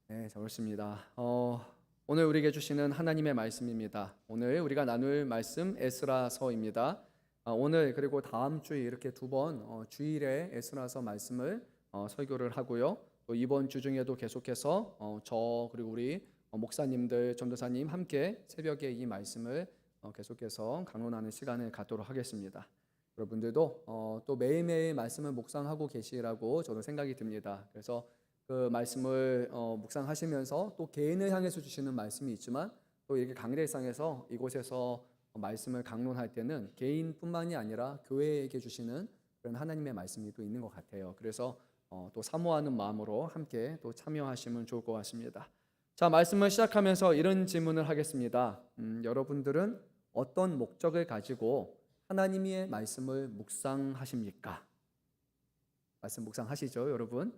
네, 잘 오셨습니다. 오늘 우리에게 주시는 하나님의 말씀입니다. 오늘 우리가 나눌 말씀 에스라서입니다. 오늘 그리고 다음 주에 이렇게 두 번 주일에 에스라서 말씀을 설교를 하고요. 또 이번 주 중에도 계속해서 저 그리고 우리 목사님들, 전도사님 함께 새벽에 이 말씀을 계속해서 강론하는 시간을 갖도록 하겠습니다. 여러분들도 또 매일매일 말씀을 묵상하고 계시라고 저는 생각이 듭니다. 그래서 그 말씀을 묵상하시면서 또 개인을 향해서 주시는 말씀이 있지만 또 이렇게 강대상에서 이곳에서 말씀을 강론할 때는 개인뿐만이 아니라 교회에게 주시는 그런 하나님의 말씀이 또 있는 것 같아요. 그래서 또 사모하는 마음으로 함께 또 참여하시면 좋을 것 같습니다. 자, 말씀을 시작하면서 이런 질문을 하겠습니다. 여러분들은 어떤 목적을 가지고 하나님의 말씀을 묵상하십니까? 말씀 묵상하시죠, 여러분?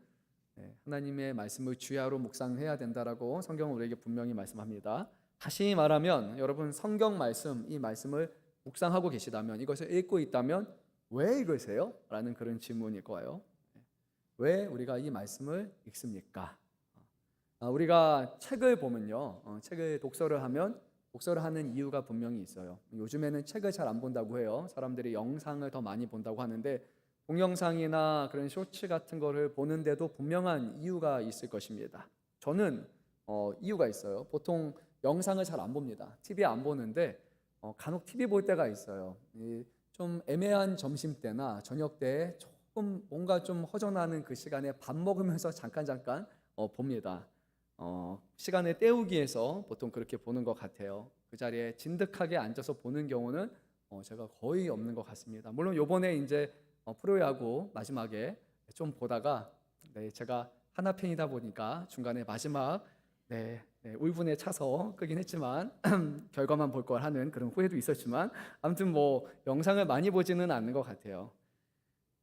하나님의 말씀을 주야로 묵상해야 된다라고 성경은 우리에게 분명히 말씀합니다. 다시 말하면 여러분 성경 말씀, 이 말씀을 묵상하고 계시다면, 이것을 읽고 있다면 왜 읽으세요? 라는 그런 질문일 거예요. 왜 우리가 이 말씀을 읽습니까? 우리가 책을 보면요, 책을 독서를 하면 독서를 하는 이유가 분명히 있어요. 요즘에는 책을 잘 안 본다고 해요. 사람들이 영상을 더 많이 본다고 하는데 동영상이나 그런 쇼츠 같은 거를 보는데도 분명한 이유가 있을 것입니다. 저는 이유가 있어요. 보통 영상을 잘 안 봅니다. TV 안 보는데 간혹 TV 볼 때가 있어요. 좀 애매한 점심때나 저녁때 조금 뭔가 좀 허전하는 그 시간에 밥 먹으면서 잠깐 봅니다. 시간을 때우기 위해서 보통 그렇게 보는 것 같아요. 그 자리에 진득하게 앉아서 보는 경우는 제가 거의 없는 것 같습니다. 물론 요번에 이제 프로야구 마지막에 좀 보다가 제가 하나 팬이다 보니까 중간에 마지막 울분에 차서 끄긴 했지만 결과만 볼 걸 하는 그런 후회도 있었지만 아무튼 뭐 영상을 많이 보지는 않는 것 같아요.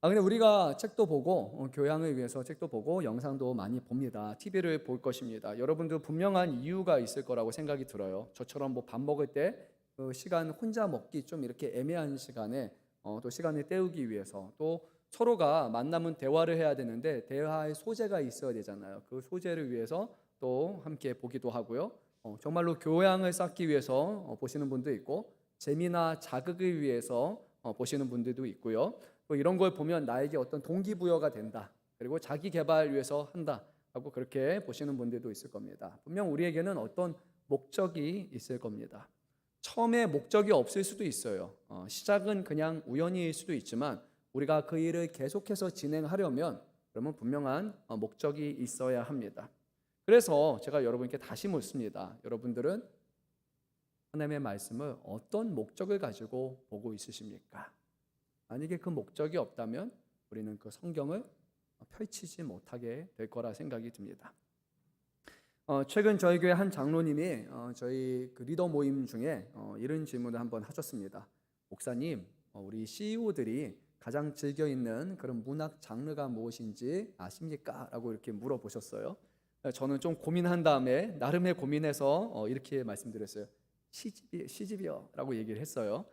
근데 우리가 책도 보고 교양을 위해서 책도 보고 영상도 많이 봅니다. TV를 볼 것입니다. 여러분도 분명한 이유가 있을 거라고 생각이 들어요. 저처럼 뭐 밥 먹을 때 그 시간 혼자 먹기 좀 이렇게 애매한 시간에 또 시간을 때우기 위해서, 또 서로가 만나면 대화를 해야 되는데 대화의 소재가 있어야 되잖아요. 그 소재를 위해서 또 함께 보기도 하고요. 정말로 교양을 쌓기 위해서 보시는 분도 있고 재미나 자극을 위해서 보시는 분들도 있고요. 또 이런 걸 보면 나에게 어떤 동기부여가 된다, 그리고 자기 개발 위해서 한다 하고 그렇게 보시는 분들도 있을 겁니다. 분명 우리에게는 어떤 목적이 있을 겁니다. 처음에 목적이 없을 수도 있어요. 시작은 그냥 우연일 수도 있지만 우리가 그 일을 계속해서 진행하려면 그러면 분명한 목적이 있어야 합니다. 그래서 제가 여러분께 다시 묻습니다. 여러분들은 하나님의 말씀을 어떤 목적을 가지고 보고 있으십니까? 만약에 그 목적이 없다면 우리는 그 성경을 펼치지 못하게 될 거라 생각이 듭니다. 최근 저희 교회 한 장로님이 저희 그 리더 모임 중에 이런 질문을 한번 하셨습니다. 목사님, 우리 CEO들이 가장 즐겨 있는 그런 문학 장르가 무엇인지 아십니까? 라고 이렇게 물어보셨어요. 저는 좀 고민한 다음에 나름의 고민해서 이렇게 말씀드렸어요. 시집이요 라고 얘기를 했어요.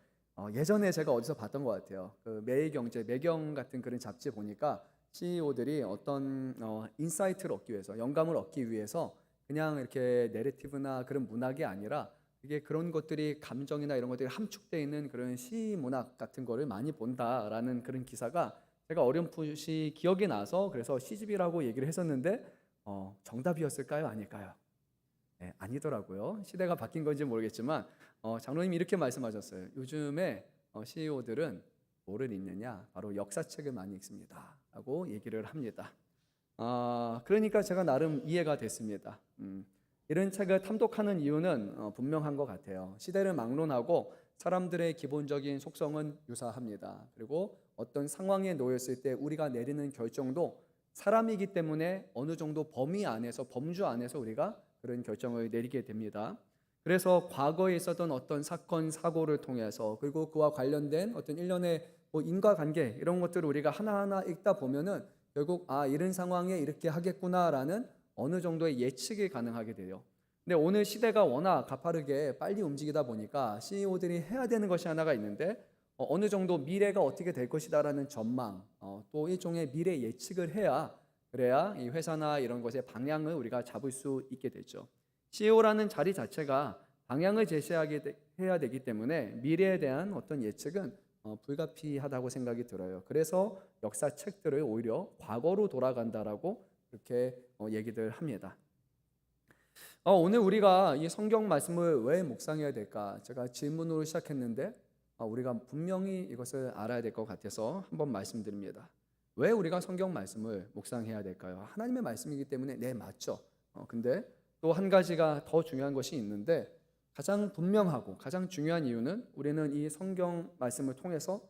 예전에 제가 어디서 봤던 것 같아요. 그 매일경제, 매경 같은 그런 잡지 보니까 CEO들이 어떤 인사이트를 얻기 위해서, 영감을 얻기 위해서 그냥 이렇게 내러티브나 그런 문학이 아니라 이게 그런 것들이 감정이나 이런 것들이 함축되어 있는 그런 시 문학 같은 거를 많이 본다라는 그런 기사가 제가 어렴풋이 기억이 나서 그래서 시집이라고 얘기를 했었는데 정답이었을까요? 아닐까요? 네, 아니더라고요. 시대가 바뀐 건지 모르겠지만 장로님이 이렇게 말씀하셨어요. 요즘에 CEO들은 뭐를 읽느냐? 바로 역사책을 많이 읽습니다 라고 얘기를 합니다. 그러니까 제가 나름 이해가 됐습니다. 이런 책을 탐독하는 이유는 분명한 것 같아요. 시대를 막론하고 사람들의 기본적인 속성은 유사합니다. 그리고 어떤 상황에 놓였을 때 우리가 내리는 결정도 사람이기 때문에 어느 정도 범위 안에서, 범주 안에서 우리가 그런 결정을 내리게 됩니다. 그래서 과거에 있었던 어떤 사건, 사고를 통해서, 그리고 그와 관련된 어떤 일련의 인과관계 이런 것들을 우리가 하나하나 읽다 보면은 결국 이런 상황에 이렇게 하겠구나라는 어느 정도의 예측이 가능하게 돼요. 근데 오늘 시대가 워낙 가파르게 빨리 움직이다 보니까 CEO들이 해야 되는 것이 하나가 있는데 어느 정도 미래가 어떻게 될 것이다라는 전망, 또 일종의 미래 예측을 해야 그래야 이 회사나 이런 것의 방향을 우리가 잡을 수 있게 되죠. CEO라는 자리 자체가 방향을 해야 되기 때문에 미래에 대한 어떤 예측은 불가피하다고 생각이 들어요. 그래서 역사책들을 오히려 과거로 돌아간다라고 이렇게 얘기들 합니다. 오늘 우리가 이 성경 말씀을 왜 묵상해야 될까? 제가 질문으로 시작했는데 우리가 분명히 이것을 알아야 될 것 같아서 한번 말씀드립니다. 왜 우리가 성경 말씀을 묵상해야 될까요? 하나님의 말씀이기 때문에 네, 맞죠. 근데 또 한 가지가 더 중요한 것이 있는데 가장 분명하고 가장 중요한 이유는 우리는 이 성경 말씀을 통해서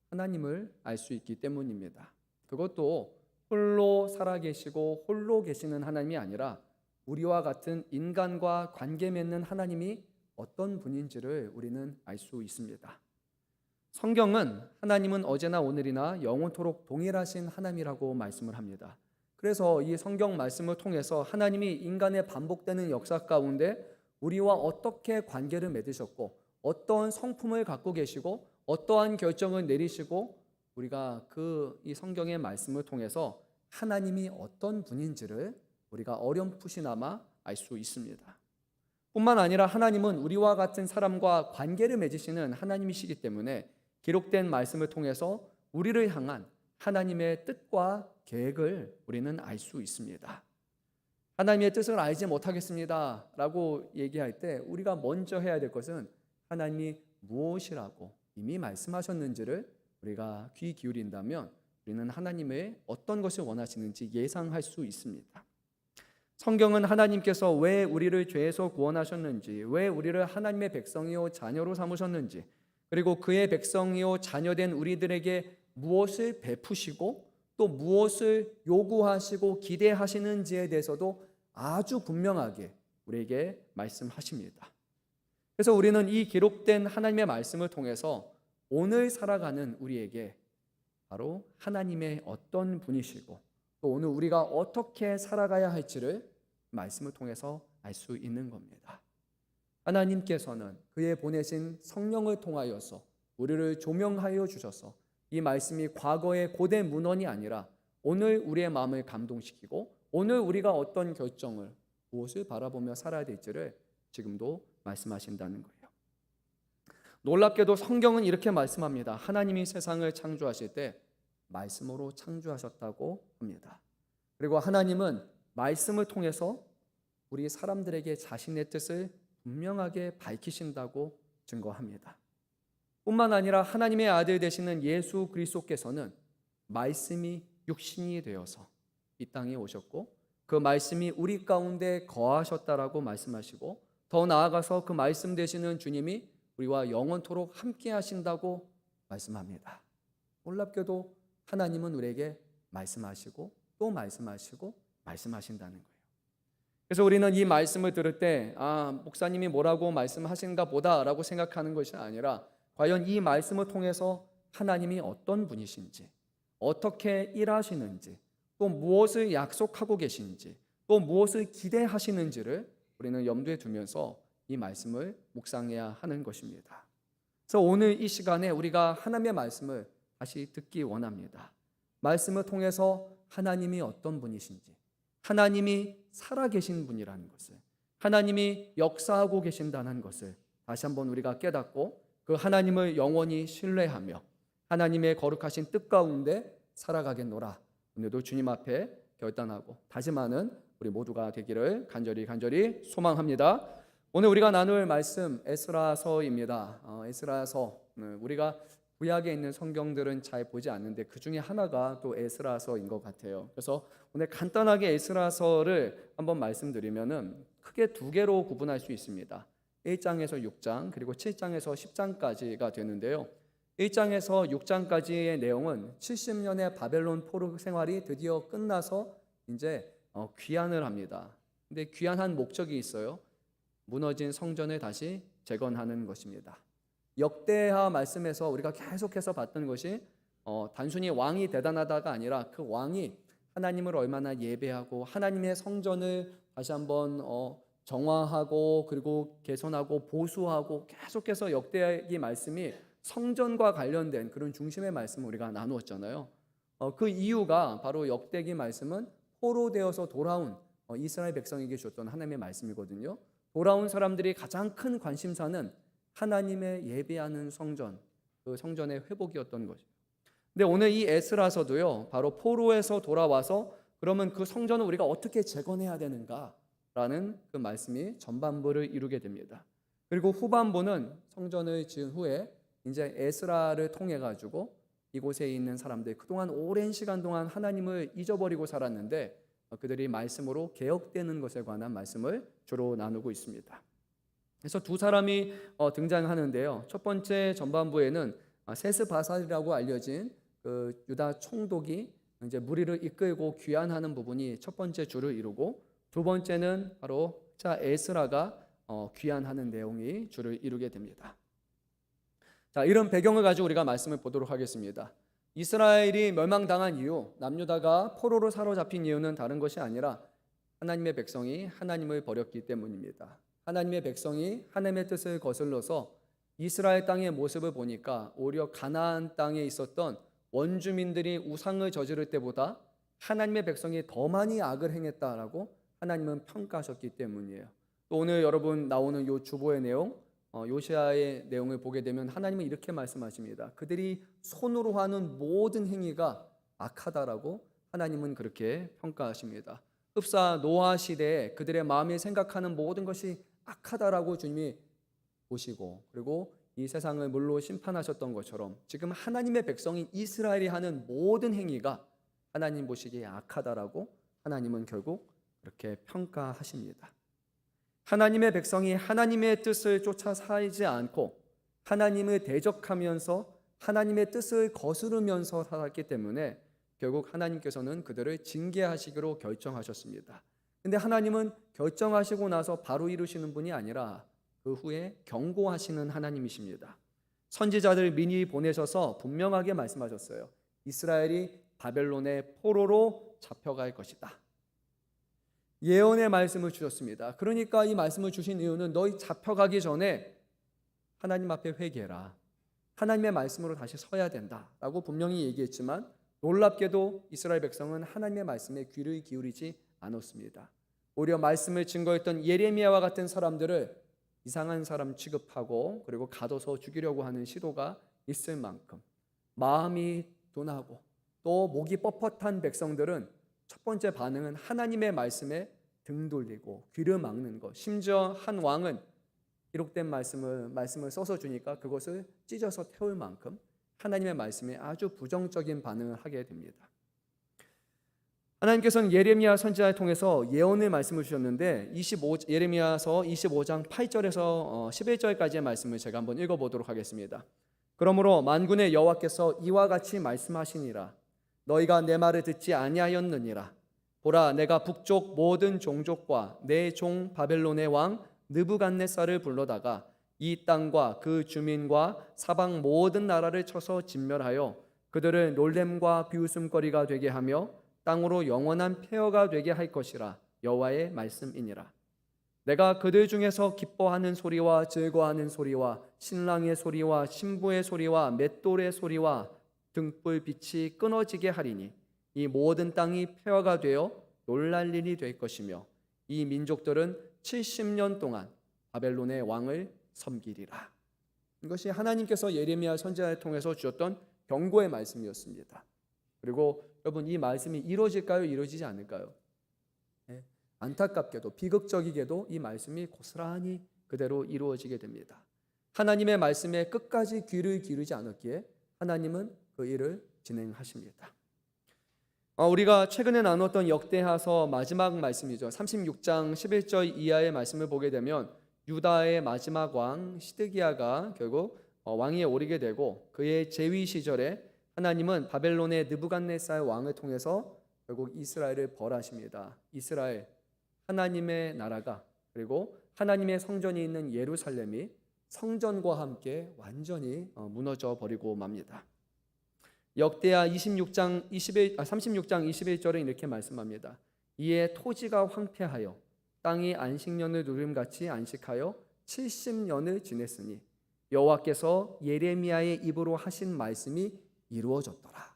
하나님을 알 수 있기 때문입니다. 그것도 홀로 살아계시고 홀로 계시는 하나님이 아니라 우리와 같은 인간과 관계 맺는 하나님이 어떤 분인지를 우리는 알 수 있습니다. 성경은 하나님은 어제나 오늘이나 영원토록 동일하신 하나님이라고 말씀을 합니다. 그래서 이 성경 말씀을 통해서 하나님이 인간의 반복되는 역사 가운데 우리와 어떻게 관계를 맺으셨고 어떤 성품을 갖고 계시고 어떠한 결정을 내리시고 우리가 이 성경의 말씀을 통해서 하나님이 어떤 분인지를 우리가 어렴풋이나마 알 수 있습니다. 뿐만 아니라 하나님은 우리와 같은 사람과 관계를 맺으시는 하나님이시기 때문에 기록된 말씀을 통해서 우리를 향한 하나님의 뜻과 계획을 우리는 알 수 있습니다. 하나님의 뜻을 알지 못하겠습니다 라고 얘기할 때 우리가 먼저 해야 될 것은 하나님이 무엇이라고 이미 말씀하셨는지를 우리가 귀 기울인다면 우리는 하나님의 어떤 것을 원하시는지 예상할 수 있습니다. 성경은 하나님께서 왜 우리를 죄에서 구원하셨는지, 왜 우리를 하나님의 백성이요 자녀로 삼으셨는지, 그리고 그의 백성이요 자녀된 우리들에게 무엇을 베푸시고 또 무엇을 요구하시고 기대하시는지에 대해서도 아주 분명하게 우리에게 말씀하십니다. 그래서 우리는 이 기록된 하나님의 말씀을 통해서 오늘 살아가는 우리에게 바로 하나님의 어떤 분이시고 또 오늘 우리가 어떻게 살아가야 할지를 말씀을 통해서 알 수 있는 겁니다. 하나님께서는 그의 보내신 성령을 통하여서 우리를 조명하여 주셔서 이 말씀이 과거의 고대 문헌이 아니라 오늘 우리의 마음을 감동시키고 오늘 우리가 어떤 결정을 무엇을 바라보며 살아야 될지를 지금도 말씀하신다는 거예요. 놀랍게도 성경은 이렇게 말씀합니다. 하나님이 세상을 창조하실 때 말씀으로 창조하셨다고 합니다. 그리고 하나님은 말씀을 통해서 우리 사람들에게 자신의 뜻을 분명하게 밝히신다고 증거합니다. 뿐만 아니라 하나님의 아들 되시는 예수 그리스도께서는 말씀이 육신이 되어서 이 땅에 오셨고 그 말씀이 우리 가운데 거하셨다라고 말씀하시고 더 나아가서 그 말씀 되시는 주님이 우리와 영원토록 함께 하신다고 말씀합니다. 놀랍게도 하나님은 우리에게 말씀하시고 또 말씀하시고 말씀하신다는 거예요. 그래서 우리는 이 말씀을 들을 때 목사님이 뭐라고 말씀하신가 보다라고 생각하는 것이 아니라 과연 이 말씀을 통해서 하나님이 어떤 분이신지 어떻게 일하시는지 또 무엇을 약속하고 계신지 또 무엇을 기대하시는지를 우리는 염두에 두면서 이 말씀을 묵상해야 하는 것입니다. 그래서 오늘 이 시간에 우리가 하나님의 말씀을 다시 듣기 원합니다. 말씀을 통해서 하나님이 어떤 분이신지 하나님이 살아계신 분이라는 것을 하나님이 역사하고 계신다는 것을 다시 한번 우리가 깨닫고 그 하나님을 영원히 신뢰하며 하나님의 거룩하신 뜻 가운데 살아가겠노라. 오늘도 주님 앞에 결단하고 다짐하는 우리 모두가 되기를 간절히 소망합니다. 오늘 우리가 나눌 말씀 에스라서입니다. 에스라서 우리가 구약에 있는 성경들은 잘 보지 않는데 그 중에 하나가 또 에스라서인 것 같아요. 그래서 오늘 간단하게 에스라서를 한번 말씀드리면은 크게 두 개로 구분할 수 있습니다. 1장에서 6장 그리고 7장에서 10장까지가 되는데요. 1장에서 6장까지의 내용은 70년의 바벨론 포로 생활이 드디어 끝나서 이제 귀환을 합니다. 근데 귀환한 목적이 있어요. 무너진 성전을 다시 재건하는 것입니다. 역대하 말씀에서 우리가 계속해서 봤던 것이 단순히 왕이 대단하다가 아니라 그 왕이 하나님을 얼마나 예배하고 하나님의 성전을 다시 한번 정화하고 그리고 개선하고 보수하고 계속해서 역대하의 말씀이 성전과 관련된 그런 중심의 말씀을 우리가 나누었잖아요. 그 이유가 바로 역대기 말씀은 포로되어서 돌아온 이스라엘 백성에게 주었던 하나님의 말씀이거든요. 돌아온 사람들이 가장 큰 관심사는 하나님의 예배하는 성전, 그 성전의 회복이었던 것이죠. 근데 오늘 이 에스라서도요, 바로 포로에서 돌아와서 그러면 그 성전을 우리가 어떻게 재건해야 되는가라는 그 말씀이 전반부를 이루게 됩니다. 그리고 후반부는 성전을 지은 후에 이제 에스라를 통해 가지고 이곳에 있는 사람들, 그동안 오랜 시간 동안 하나님을 잊어버리고 살았는데 그들이 말씀으로 개혁되는 것에 관한 말씀을 주로 나누고 있습니다. 그래서 두 사람이 등장하는데요. 첫 번째 전반부에는 세스바살이라고 알려진 그 유다 총독이 이제 무리를 이끌고 귀환하는 부분이 첫 번째 줄을 이루고, 두 번째는 바로 자 에스라가 귀환하는 내용이 줄을 이루게 됩니다. 자, 이런 배경을 가지고 우리가 말씀을 보도록 하겠습니다. 이스라엘이 멸망당한 이유, 남유다가 포로로 사로잡힌 이유는 다른 것이 아니라 하나님의 백성이 하나님을 버렸기 때문입니다. 하나님의 백성이 하나님의 뜻을 거슬러서 이스라엘 땅의 모습을 보니까 오히려 가나안 땅에 있었던 원주민들이 우상을 저지를 때보다 하나님의 백성이 더 많이 악을 행했다라고 하나님은 평가하셨기 때문이에요. 또 오늘 여러분 나오는 요 주보의 내용, 요시아의 내용을 보게 되면 하나님은 이렇게 말씀하십니다. 그들이 손으로 하는 모든 행위가 악하다라고 하나님은 그렇게 평가하십니다. 흡사 노아 시대에 그들의 마음에 생각하는 모든 것이 악하다라고 주님이 보시고, 그리고 이 세상을 물로 심판하셨던 것처럼 지금 하나님의 백성인 이스라엘이 하는 모든 행위가 하나님 보시기에 악하다라고 하나님은 결국 그렇게 평가하십니다. 하나님의 백성이 하나님의 뜻을 쫓아 살지 않고 하나님을 대적하면서 하나님의 뜻을 거스르면서 살았기 때문에 결국 하나님께서는 그들을 징계하시기로 결정하셨습니다. 근데 하나님은 결정하시고 나서 바로 이루시는 분이 아니라 그 후에 경고하시는 하나님이십니다. 선지자들 미리 보내셔서 분명하게 말씀하셨어요. 이스라엘이 바벨론의 포로로 잡혀갈 것이다. 예언의 말씀을 주셨습니다. 그러니까 이 말씀을 주신 이유는 너희 잡혀가기 전에 하나님 앞에 회개해라. 하나님의 말씀으로 다시 서야 된다라고 분명히 얘기했지만 놀랍게도 이스라엘 백성은 하나님의 말씀에 귀를 기울이지 않았습니다. 오히려 말씀을 증거했던 예레미야와 같은 사람들을 이상한 사람 취급하고 그리고 가둬서 죽이려고 하는 시도가 있을 만큼 마음이 둔하고 또 목이 뻣뻣한 백성들은 첫 번째 반응은 하나님의 말씀에 등 돌리고 귀를 막는 것. 심지어 한 왕은 기록된 말씀을 써서 주니까 그것을 찢어서 태울 만큼 하나님의 말씀에 아주 부정적인 반응을 하게 됩니다. 하나님께서는 예레미야 선지자를 통해서 예언의 말씀을 주셨는데 예레미야서 25장 8절에서 11절까지의 말씀을 제가 한번 읽어보도록 하겠습니다. 그러므로 만군의 여호와께서 이와 같이 말씀하시니라. 너희가 내 말을 듣지 아니하였느니라. 보라, 내가 북쪽 모든 종족과 내 종 바벨론의 왕 느부갓네살을 불러다가 이 땅과 그 주민과 사방 모든 나라를 쳐서 진멸하여 그들을 놀램과 비웃음거리가 되게 하며 땅으로 영원한 폐허가 되게 할 것이라. 여호와의 말씀이니라. 내가 그들 중에서 기뻐하는 소리와 즐거워하는 소리와 신랑의 소리와 신부의 소리와 맷돌의 소리와 등불빛이 끊어지게 하리니 이 모든 땅이 폐허가 되어 놀랄 일이 될 것이며 이 민족들은 70년 동안 바벨론의 왕을 섬기리라. 이것이 하나님께서 예레미야 선지자를 통해서 주셨던 경고의 말씀이었습니다. 그리고 여러분, 이 말씀이 이루어질까요? 이루어지지 않을까요? 네. 안타깝게도 비극적이게도 이 말씀이 고스란히 그대로 이루어지게 됩니다. 하나님의 말씀에 끝까지 귀를 기울이지 않았기에 하나님은 그 일을 진행하십니다. 우리가 최근에 나눴던 역대하서 마지막 말씀이죠. 36장 11절 이하의 말씀을 보게 되면 유다의 마지막 왕 시드기야가 결국 왕위에 오르게 되고 그의 재위 시절에 하나님은 바벨론의 느부갓네살 왕을 통해서 결국 이스라엘을 벌하십니다. 이스라엘, 하나님의 나라가 그리고 하나님의 성전이 있는 예루살렘이 성전과 함께 완전히 무너져 버리고 맙니다. 역대하 36장 21절은 이렇게 말씀합니다. 이에 토지가 황폐하여 땅이 안식년을 누름같이 안식하여 70년을 지냈으니 여호와께서 예레미야의 입으로 하신 말씀이 이루어졌더라.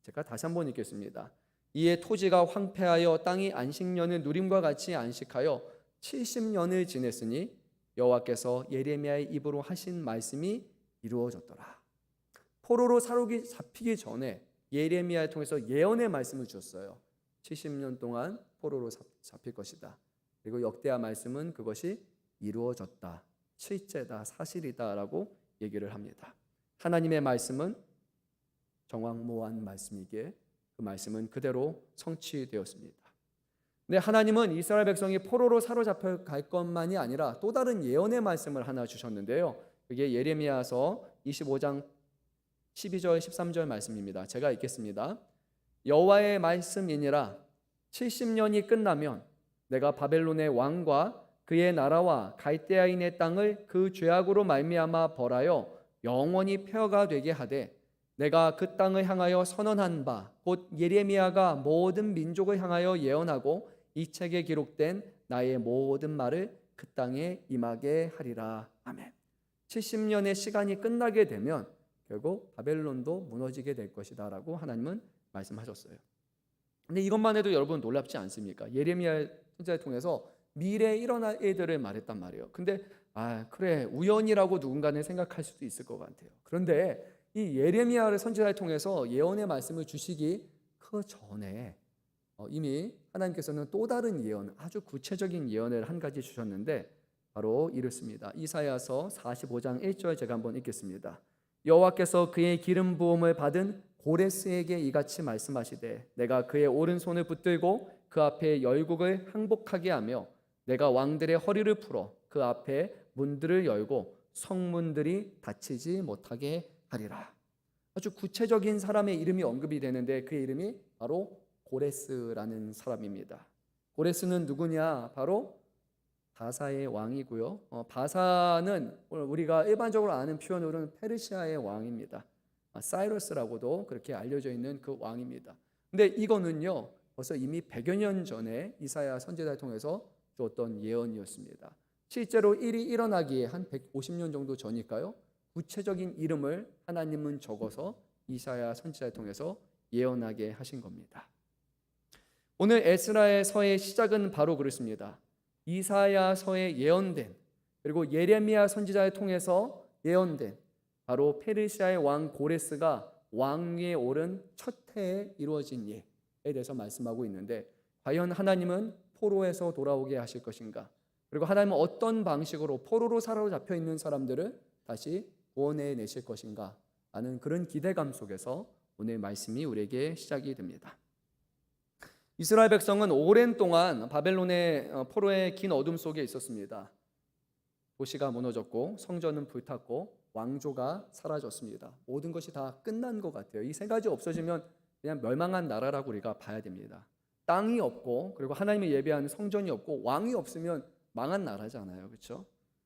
제가 다시 한번 읽겠습니다. 이에 토지가 황폐하여 땅이 안식년을 누림과 같이 안식하여 70년을 지냈으니 여호와께서 예레미야의 입으로 하신 말씀이 이루어졌더라. 포로로 사로잡히기 전에 예레미야를 통해서 예언의 말씀을 주었어요. 70년 동안 포로로 잡힐 것이다. 그리고 역대하 말씀은 그것이 이루어졌다. 실제다, 사실이다라고 얘기를 합니다. 하나님의 말씀은 정확무한 말씀이기에 그 말씀은 그대로 성취되었습니다. 근데 하나님은 이스라엘 백성이 포로로 사로잡혀 갈 것만이 아니라 또 다른 예언의 말씀을 하나 주셨는데요. 그게 예레미야서 25장 12절 13절 말씀입니다. 제가 읽겠습니다. 여호와의 말씀이니라. 70년이 끝나면 내가 바벨론의 왕과 그의 나라와 갈대아인의 땅을 그 죄악으로 말미암아 벌하여 영원히 폐허가 되게 하되 내가 그 땅을 향하여 선언한 바 곧 예레미야가 모든 민족을 향하여 예언하고 이 책에 기록된 나의 모든 말을 그 땅에 임하게 하리라. 아멘. 70년의 시간이 끝나게 되면 결국 바벨론도 무너지게 될 것이다 라고 하나님은 말씀하셨어요. 근데 이것만 해도 여러분 놀랍지 않습니까? 예레미야 선지자를 통해서 미래에 일어날 일들을 말했단 말이에요. 근데 그래 우연이라고 누군가는 생각할 수도 있을 것 같아요. 그런데 이 예레미야를 선지자를 통해서 예언의 말씀을 주시기 그 전에 이미 하나님께서는 또 다른 예언, 아주 구체적인 예언을 한 가지 주셨는데 바로 이렇습니다. 이사야서 45장 1절 제가 한번 읽겠습니다. 여호와께서 그의 기름 부음을 받은 고레스에게 이같이 말씀하시되 내가 그의 오른손을 붙들고 그 앞에 열국을 항복하게 하며 내가 왕들의 허리를 풀어 그 앞에 문들을 열고 성문들이 닫히지 못하게 하리라. 아주 구체적인 사람의 이름이 언급이 되는데 그 이름이 바로 고레스라는 사람입니다. 고레스는 누구냐? 바로 바사의 왕이고요. 바사는 우리가 일반적으로 아는 표현으로는 페르시아의 왕입니다. 사이러스라고도 그렇게 알려져 있는 그 왕입니다. 근데 이거는요 벌써 이미 100여 년 전에 이사야 선지자를 통해서 주었던 예언이었습니다. 실제로 일이 일어나기에 한 150년 정도 전일까요? 구체적인 이름을 하나님은 적어서 이사야 선지자를 통해서 예언하게 하신 겁니다. 오늘 에스라의 서의 시작은 바로 그렇습니다. 이사야서에 예언된 그리고 예레미야 선지자를 통해서 예언된 바로 페르시아의 왕 고레스가 왕위에 오른 첫 해에 이루어진 예에 대해서 말씀하고 있는데 과연 하나님은 포로에서 돌아오게 하실 것인가? 그리고 하나님은 어떤 방식으로 포로로 사로잡혀 있는 사람들을 다시 구원해 내실 것인가? 하는 그런 기대감 속에서 오늘 말씀이 우리에게 시작이 됩니다. 이스라엘 백성은 오랜 동안 바벨론의 포로의 긴 어둠 속에 있었습니다. 도시가 무너졌고 성전은 불탔고 왕조가 사라졌습니다. 모든 것이 다 끝난 것 같아요. 이 세 가지 없어지면 그냥 멸망한 나라라고 우리가 봐야 됩니다. 땅이 없고 그리고 하나님의 예배하는 성전이 없고 왕이 없으면 망한 나라잖아요. 그렇죠?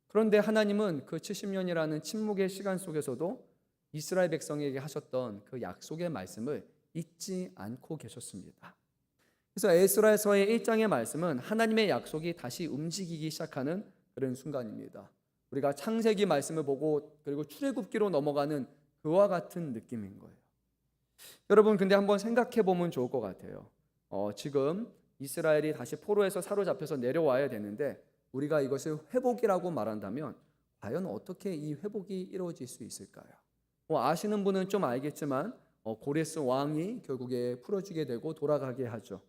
그런데 하나님은 그 70년이라는 침묵의 시간 속에서도 이스라엘 백성에게 하셨던 그 약속의 말씀을 잊지 않고 계셨습니다. 그래서 에스라서의 1장의 말씀은 하나님의 약속이 다시 움직이기 시작하는 그런 순간입니다. 우리가 창세기 말씀을 보고 그리고 출애굽기로 넘어가는 그와 같은 느낌인 거예요. 여러분 근데 한번 생각해 보면 좋을 것 같아요. 지금 이스라엘이 다시 포로에서 사로잡혀서 내려와야 되는데 우리가 이것을 회복이라고 말한다면 과연 어떻게 이 회복이 이루어질 수 있을까요? 아시는 분은 좀 알겠지만 고레스 왕이 결국에 풀어주게 되고 돌아가게 하죠.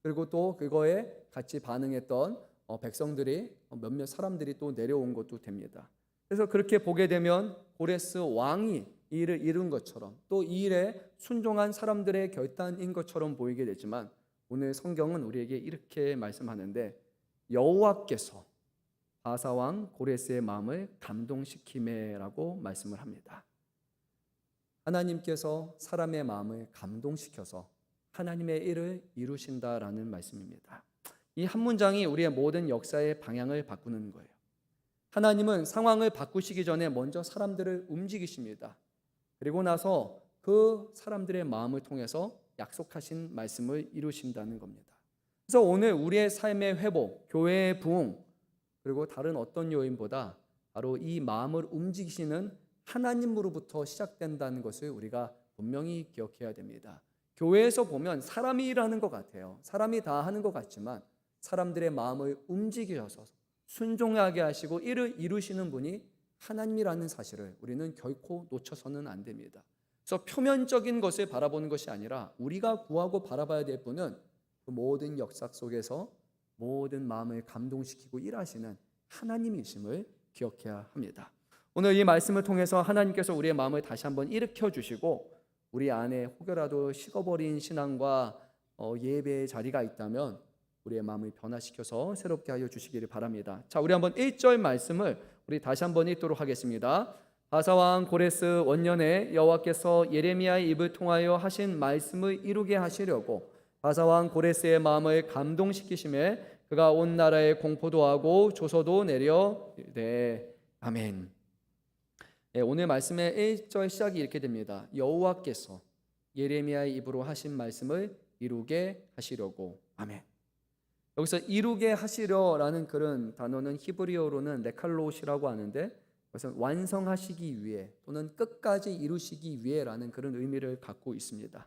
그리고 또 그거에 같이 반응했던 백성들이 몇몇 사람들이 또 내려온 것도 됩니다. 그래서 그렇게 보게 되면 고레스 왕이 이 일을 이룬 것처럼 또 이 일에 순종한 사람들의 결단인 것처럼 보이게 되지만 오늘 성경은 우리에게 이렇게 말씀하는데 여호와께서 바사 왕 고레스의 마음을 감동시키매라고 말씀을 합니다. 하나님께서 사람의 마음을 감동시켜서 하나님의 일을 이루신다라는 말씀입니다. 이 한 문장이 우리의 모든 역사의 방향을 바꾸는 거예요. 하나님은 상황을 바꾸시기 전에 먼저 사람들을 움직이십니다. 그리고 나서 그 사람들의 마음을 통해서 약속하신 말씀을 이루신다는 겁니다. 그래서 오늘 우리의 삶의 회복, 교회의 부흥, 그리고 다른 어떤 요인보다 바로 이 마음을 움직이시는 하나님으로부터 시작된다는 것을 우리가 분명히 기억해야 됩니다. 교회에서 보면 사람이 일하는 것 같아요. 사람이 다 하는 것 같지만 사람들의 마음을 움직여서 순종하게 하시고 이를 이루시는 분이 하나님이라는 사실을 우리는 결코 놓쳐서는 안 됩니다. 그래서 표면적인 것을 바라보는 것이 아니라 우리가 구하고 바라봐야 될 분은 그 모든 역사 속에서 모든 마음을 감동시키고 일하시는 하나님이심을 기억해야 합니다. 오늘 이 말씀을 통해서 하나님께서 우리의 마음을 다시 한번 일으켜 주시고 우리 안에 혹여라도 식어버린 신앙과 예배의 자리가 있다면 우리의 마음을 변화시켜서 새롭게 하여 주시기를 바랍니다. 자, 우리 한번 1절 말씀을 우리 다시 한번 읽도록 하겠습니다. 바사왕 고레스 원년에 여호와께서 예레미야의 입을 통하여 하신 말씀을 이루게 하시려고 바사왕 고레스의 마음을 감동시키심에 그가 온 나라에 공포도 하고 조서도 내려 아멘. 네, 오늘 말씀의 1절 시작이 이렇게 됩니다. 여호와께서 예레미야의 입으로 하신 말씀을 이루게 하시려고 아멘. 여기서 이루게 하시려라는 그런 단어는 히브리어로는 네칼롯이라고 하는데 그것은 완성하시기 위해 또는 끝까지 이루시기 위해라는 그런 의미를 갖고 있습니다.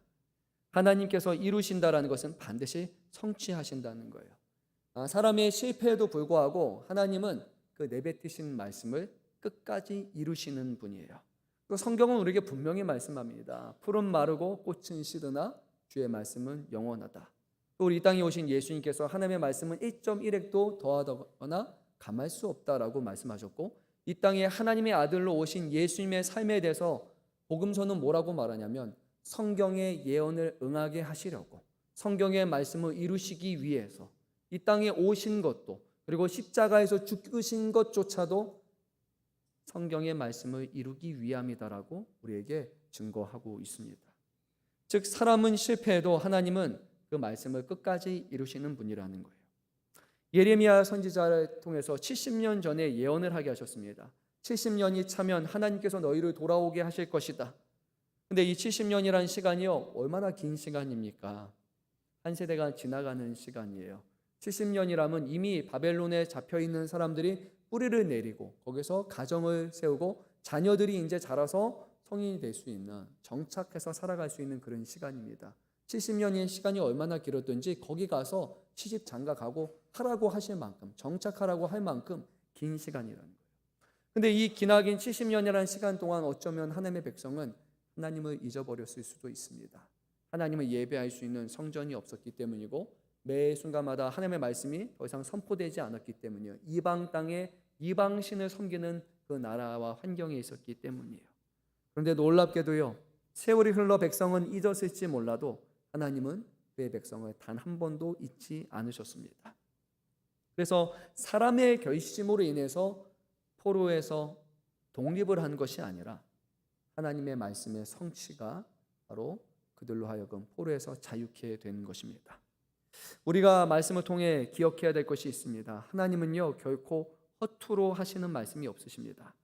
하나님께서 이루신다라는 것은 반드시 성취하신다는 거예요. 사람의 실패에도 불구하고 하나님은 그 내뱉으신 말씀을 끝까지 이루시는 분이에요. 또 성경은 우리에게 분명히 말씀합니다. 풀은 마르고 꽃은 시드나 주의 말씀은 영원하다. 또 우리 이 땅에 오신 예수님께서 하나님의 말씀은 1.1획도 더하거나 감할 수 없다라고 말씀하셨고 이 땅에 하나님의 아들로 오신 예수님의 삶에 대해서 복음서는 뭐라고 말하냐면 성경의 예언을 응하게 하시려고 성경의 말씀을 이루시기 위해서 이 땅에 오신 것도 그리고 십자가에서 죽으신 것조차도 성경의 말씀을 이루기 위함이다라고 우리에게 증거하고 있습니다. 즉 사람은 실패해도 하나님은 그 말씀을 끝까지 이루시는 분이라는 거예요. 예레미야 선지자를 통해서 70년 전에 예언을 하게 하셨습니다. 70년이 차면 하나님께서 너희를 돌아오게 하실 것이다. 근데 이 70년이라는 시간이요 얼마나 긴 시간입니까? 한 세대가 지나가는 시간이에요. 70년이라면 이미 바벨론에 잡혀있는 사람들이 뿌리를 내리고 거기서 가정을 세우고 자녀들이 이제 자라서 성인이 될 수 있는 정착해서 살아갈 수 있는 그런 시간입니다. 70년의 시간이 얼마나 길었든지 거기 가서 시집 장가 가고 하라고 하실 만큼 정착하라고 할 만큼 긴 시간이라는 거예요. 근데 이 기나긴 70년이라는 시간 동안 어쩌면 하나님의 백성은 하나님을 잊어버렸을 수도 있습니다. 하나님을 예배할 수 있는 성전이 없었기 때문이고 매 순간마다 하나님의 말씀이 더 이상 선포되지 않았기 때문이에요. 이방 땅에 이방신을 섬기는 그 나라와 환경에 있었기 때문이에요. 그런데 놀랍게도요 세월이 흘러 백성은 잊었을지 몰라도 하나님은 그의 백성을 단 한 번도 잊지 않으셨습니다. 그래서 사람의 결심으로 인해서 포로에서 독립을 한 것이 아니라 하나님의 말씀의 성취가 바로 그들로 하여금 포로에서 자유케 된 것입니다. 우리가 말씀을 통해 기억해야 될 것이 있습니다. 하나님은요 결코 허투루 하시는 말씀이 없으십니다.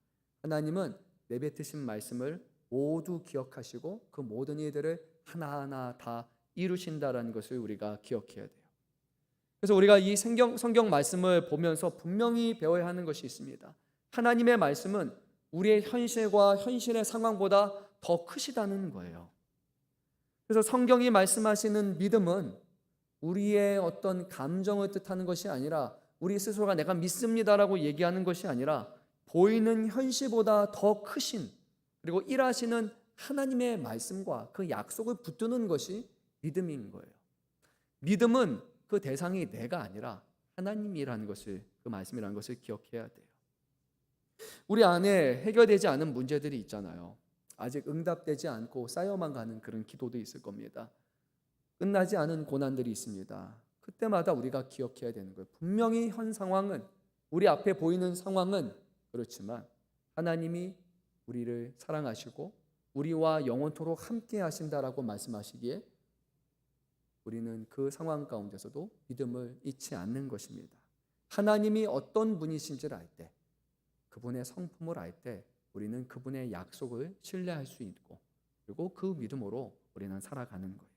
하나님은 내뱉으신 말씀을 모두 기억하시고 그 모든 일들을 하나하나 다 이루신다라는 것을 우리가 기억해야 돼요. 그래서 우리가 이 성경 말씀을 보면서 분명히 배워야 하는 것이 있습니다. 하나님의 말씀은 우리의 현실과 현실의 상황보다 더 크시다는 거예요. 그래서 성경이 말씀하시는 믿음은 우리의 어떤 감정을 뜻하는 것이 아니라 우리 스스로가 내가 믿습니다라고 얘기하는 것이 아니라 보이는 현실보다 더 크신 그리고 일하시는 하나님의 말씀과 그 약속을 붙드는 것이 믿음인 거예요. 믿음은 그 대상이 내가 아니라 하나님이라는 것을 그 말씀이라는 것을 기억해야 돼요. 우리 안에 해결되지 않은 문제들이 있잖아요. 아직 응답되지 않고 쌓여만 가는 그런 기도도 있을 겁니다. 끝나지 않은 고난들이 있습니다. 그때마다 우리가 기억해야 되는 거예요. 분명히 현 상황은 우리 앞에 보이는 상황은 그렇지만 하나님이 우리를 사랑하시고 우리와 영원토록 함께 하신다라고 말씀하시기에 우리는 그 상황 가운데서도 믿음을 잃지 않는 것입니다. 하나님이 어떤 분이신지를 알 때 그분의 성품을 알 때 우리는 그분의 약속을 신뢰할 수 있고 그리고 그 믿음으로 우리는 살아가는 거예요.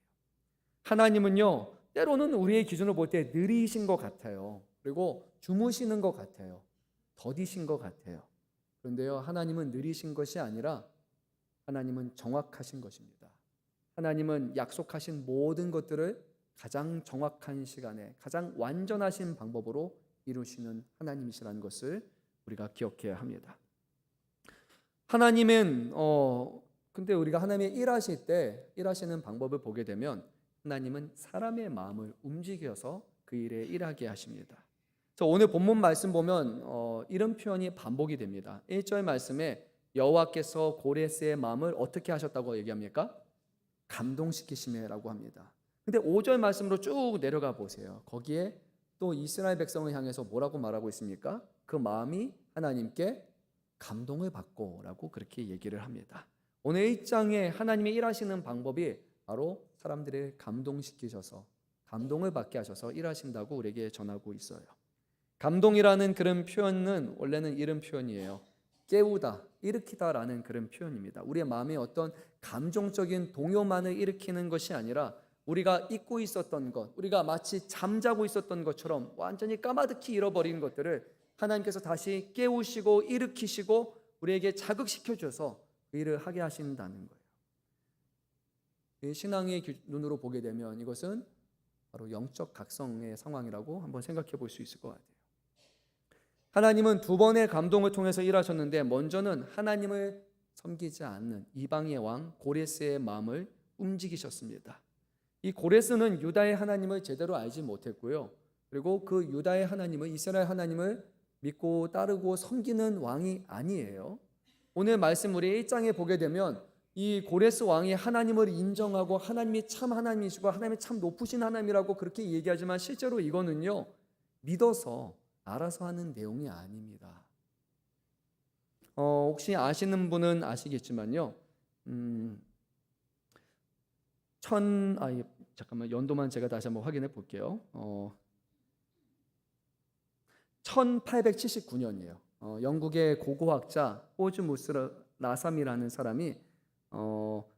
하나님은요 때로는 우리의 기준으로 볼 때 느리신 것 같아요. 그리고 주무시는 것 같아요. 더디신 것 같아요. 그런데요 하나님은 느리신 것이 아니라 하나님은 정확하신 것입니다. 하나님은 약속하신 모든 것들을 가장 정확한 시간에 가장 완전하신 방법으로 이루시는 하나님이시라는 것을 우리가 기억해야 합니다. 하나님은 근데 우리가 하나님의 일하실 때 일하시는 방법을 보게 되면 하나님은 사람의 마음을 움직여서 그 일에 일하게 하십니다. 그래서 오늘 본문 말씀 보면 이런 표현이 반복이 됩니다. 1절 말씀에 여호와께서 고레스의 마음을 어떻게 하셨다고 얘기합니까? 감동시키시매라고 합니다. 근데 5절 말씀으로 쭉 내려가 보세요. 거기에 또 이스라엘 백성을 향해서 뭐라고 말하고 있습니까? 그 마음이 하나님께 감동을 받고라고 그렇게 얘기를 합니다. 오늘 1장에 하나님이 일하시는 방법이 바로 사람들을 감동시키셔서 감동을 받게 하셔서 일하신다고 우리에게 전하고 있어요. 감동이라는 그런 표현은 원래는 이런 표현이에요. 깨우다, 일으키다라는 그런 표현입니다. 우리의 마음에 어떤 감정적인 동요만을 일으키는 것이 아니라 우리가 잊고 있었던 것, 우리가 마치 잠자고 있었던 것처럼 완전히 까마득히 잃어버린 것들을 하나님께서 다시 깨우시고 일으키시고 우리에게 자극시켜 줘서 그 일을 하게 하신다는 거예요. 신앙의 눈으로 보게 되면 이것은 바로 영적 각성의 상황이라고 한번 생각해 볼 수 있을 것 같아요. 하나님은 두 번의 감동을 통해서 일하셨는데 먼저는 하나님을 섬기지 않는 이방의 왕 고레스의 마음을 움직이셨습니다. 이 고레스는 유다의 하나님을 제대로 알지 못했고요. 그리고 그 유다의 하나님을 이스라엘 하나님을 믿고 따르고 섬기는 왕이 아니에요. 오늘 말씀 우리 1장에 보게 되면 이 고레스 왕이 하나님을 인정하고 하나님이 참 하나님이시고 하나님이 참 높으신 하나님이라고 그렇게 얘기하지만 실제로 이거는요 믿어서 알아서 하는 내용이 아닙니다. 혹시 아시는 분은 아시겠지만요. 잠깐만 연도만 제가 다시 한번 확인해 볼게요. 1879년이에요. 영국의 고고학자 호즈무스 라삼이라는 사람이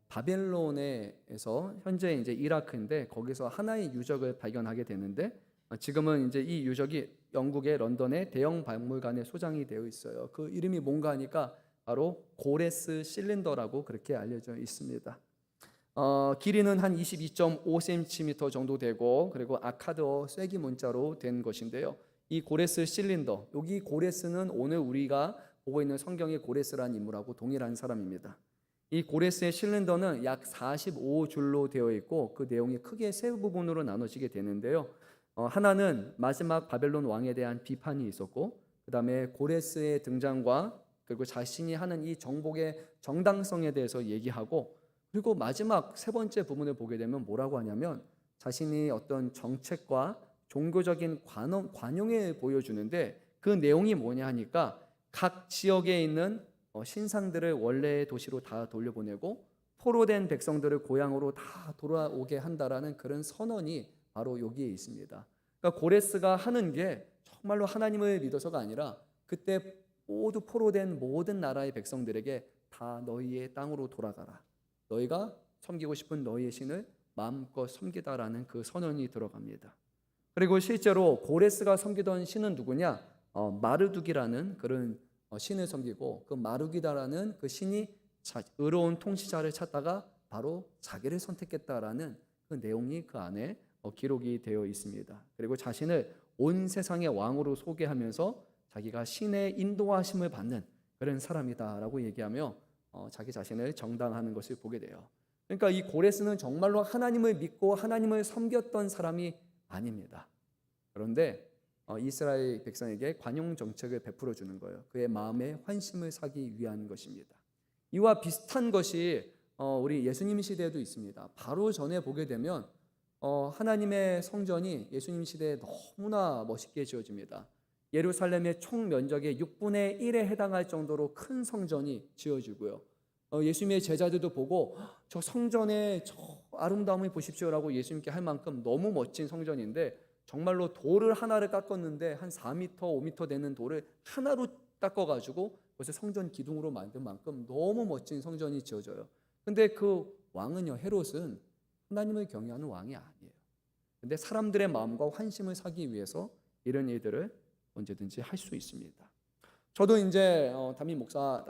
바벨론에서 현재 이제 이라크인데 거기서 하나의 유적을 발견하게 되는데 지금은 이제 이 유적이 영국의 런던의 대형 박물관에 소장이 되어 있어요. 그 이름이 뭔가 하니까 바로 고레스 실린더라고 그렇게 알려져 있습니다. 길이는 한 22.5cm 정도 되고 그리고 아카드어 쐐기 문자로 된 것인데요. 이 고레스 실린더, 여기 고레스는 오늘 우리가 보고 있는 성경의 고레스라는 인물하고 동일한 사람입니다. 이 고레스의 실린더는 약 45줄로 되어 있고 그 내용이 크게 세 부분으로 나눠지게 되는데요. 하나는 마지막 바벨론 왕에 대한 비판이 있었고 그 다음에 고레스의 등장과 그리고 자신이 하는 이 정복의 정당성에 대해서 얘기하고 그리고 마지막 세 번째 부분을 보게 되면 뭐라고 하냐면 자신이 어떤 정책과 종교적인 관용을 보여주는데 그 내용이 뭐냐 하니까 각 지역에 있는 신상들을 원래의 도시로 다 돌려보내고 포로된 백성들을 고향으로 다 돌아오게 한다라는 그런 선언이 바로 여기에 있습니다. 그러니까 고레스가 하는 게 정말로 하나님을 믿어서가 아니라 그때 모두 포로된 모든 나라의 백성들에게 다 너희의 땅으로 돌아가라. 너희가 섬기고 싶은 너희의 신을 마음껏 섬기다라는 그 선언이 들어갑니다. 그리고 실제로 고레스가 섬기던 신은 누구냐? 마르둑이라는 그런 신을 섬기고 그 마르기다라는 그 신이 의로운 통치자를 찾다가 바로 자기를 선택했다라는 그 내용이 그 안에 기록이 되어 있습니다. 그리고 자신을 온 세상의 왕으로 소개하면서 자기가 신의 인도하심을 받는 그런 사람이다라고 얘기하며 자기 자신을 정당하는 것을 보게 돼요. 그러니까 이 고레스는 정말로 하나님을 믿고 하나님을 섬겼던 사람이 아닙니다. 그런데 이스라엘 백성에게 관용 정책을 베풀어 주는 거예요. 그의 마음에 환심을 사기 위한 것입니다. 이와 비슷한 것이 우리 예수님 시대에도 있습니다. 바로 전에 보게 되면 하나님의 성전이 예수님 시대에 너무나 멋있게 지어집니다. 예루살렘의 총 면적의 6분의 1에 해당할 정도로 큰 성전이 지어지고요. 예수님의 제자들도 보고 저 성전의 저 아름다움을 보십시오라고 예수님께 할 만큼 너무 멋진 성전인데 정말로 돌을 하나를 깎았는데 한 4m, 5m 되는 돌을 하나로 깎아가지고 그것을 성전 기둥으로 만든 만큼 너무 멋진 성전이 지어져요. 근데 그 왕은요, 헤롯은 하나님을 경외하는 왕이 아니에요. 근데 사람들의 마음과 환심을 사기 위해서 이런 일들을 언제든지 할 수 있습니다. 저도 이제 담임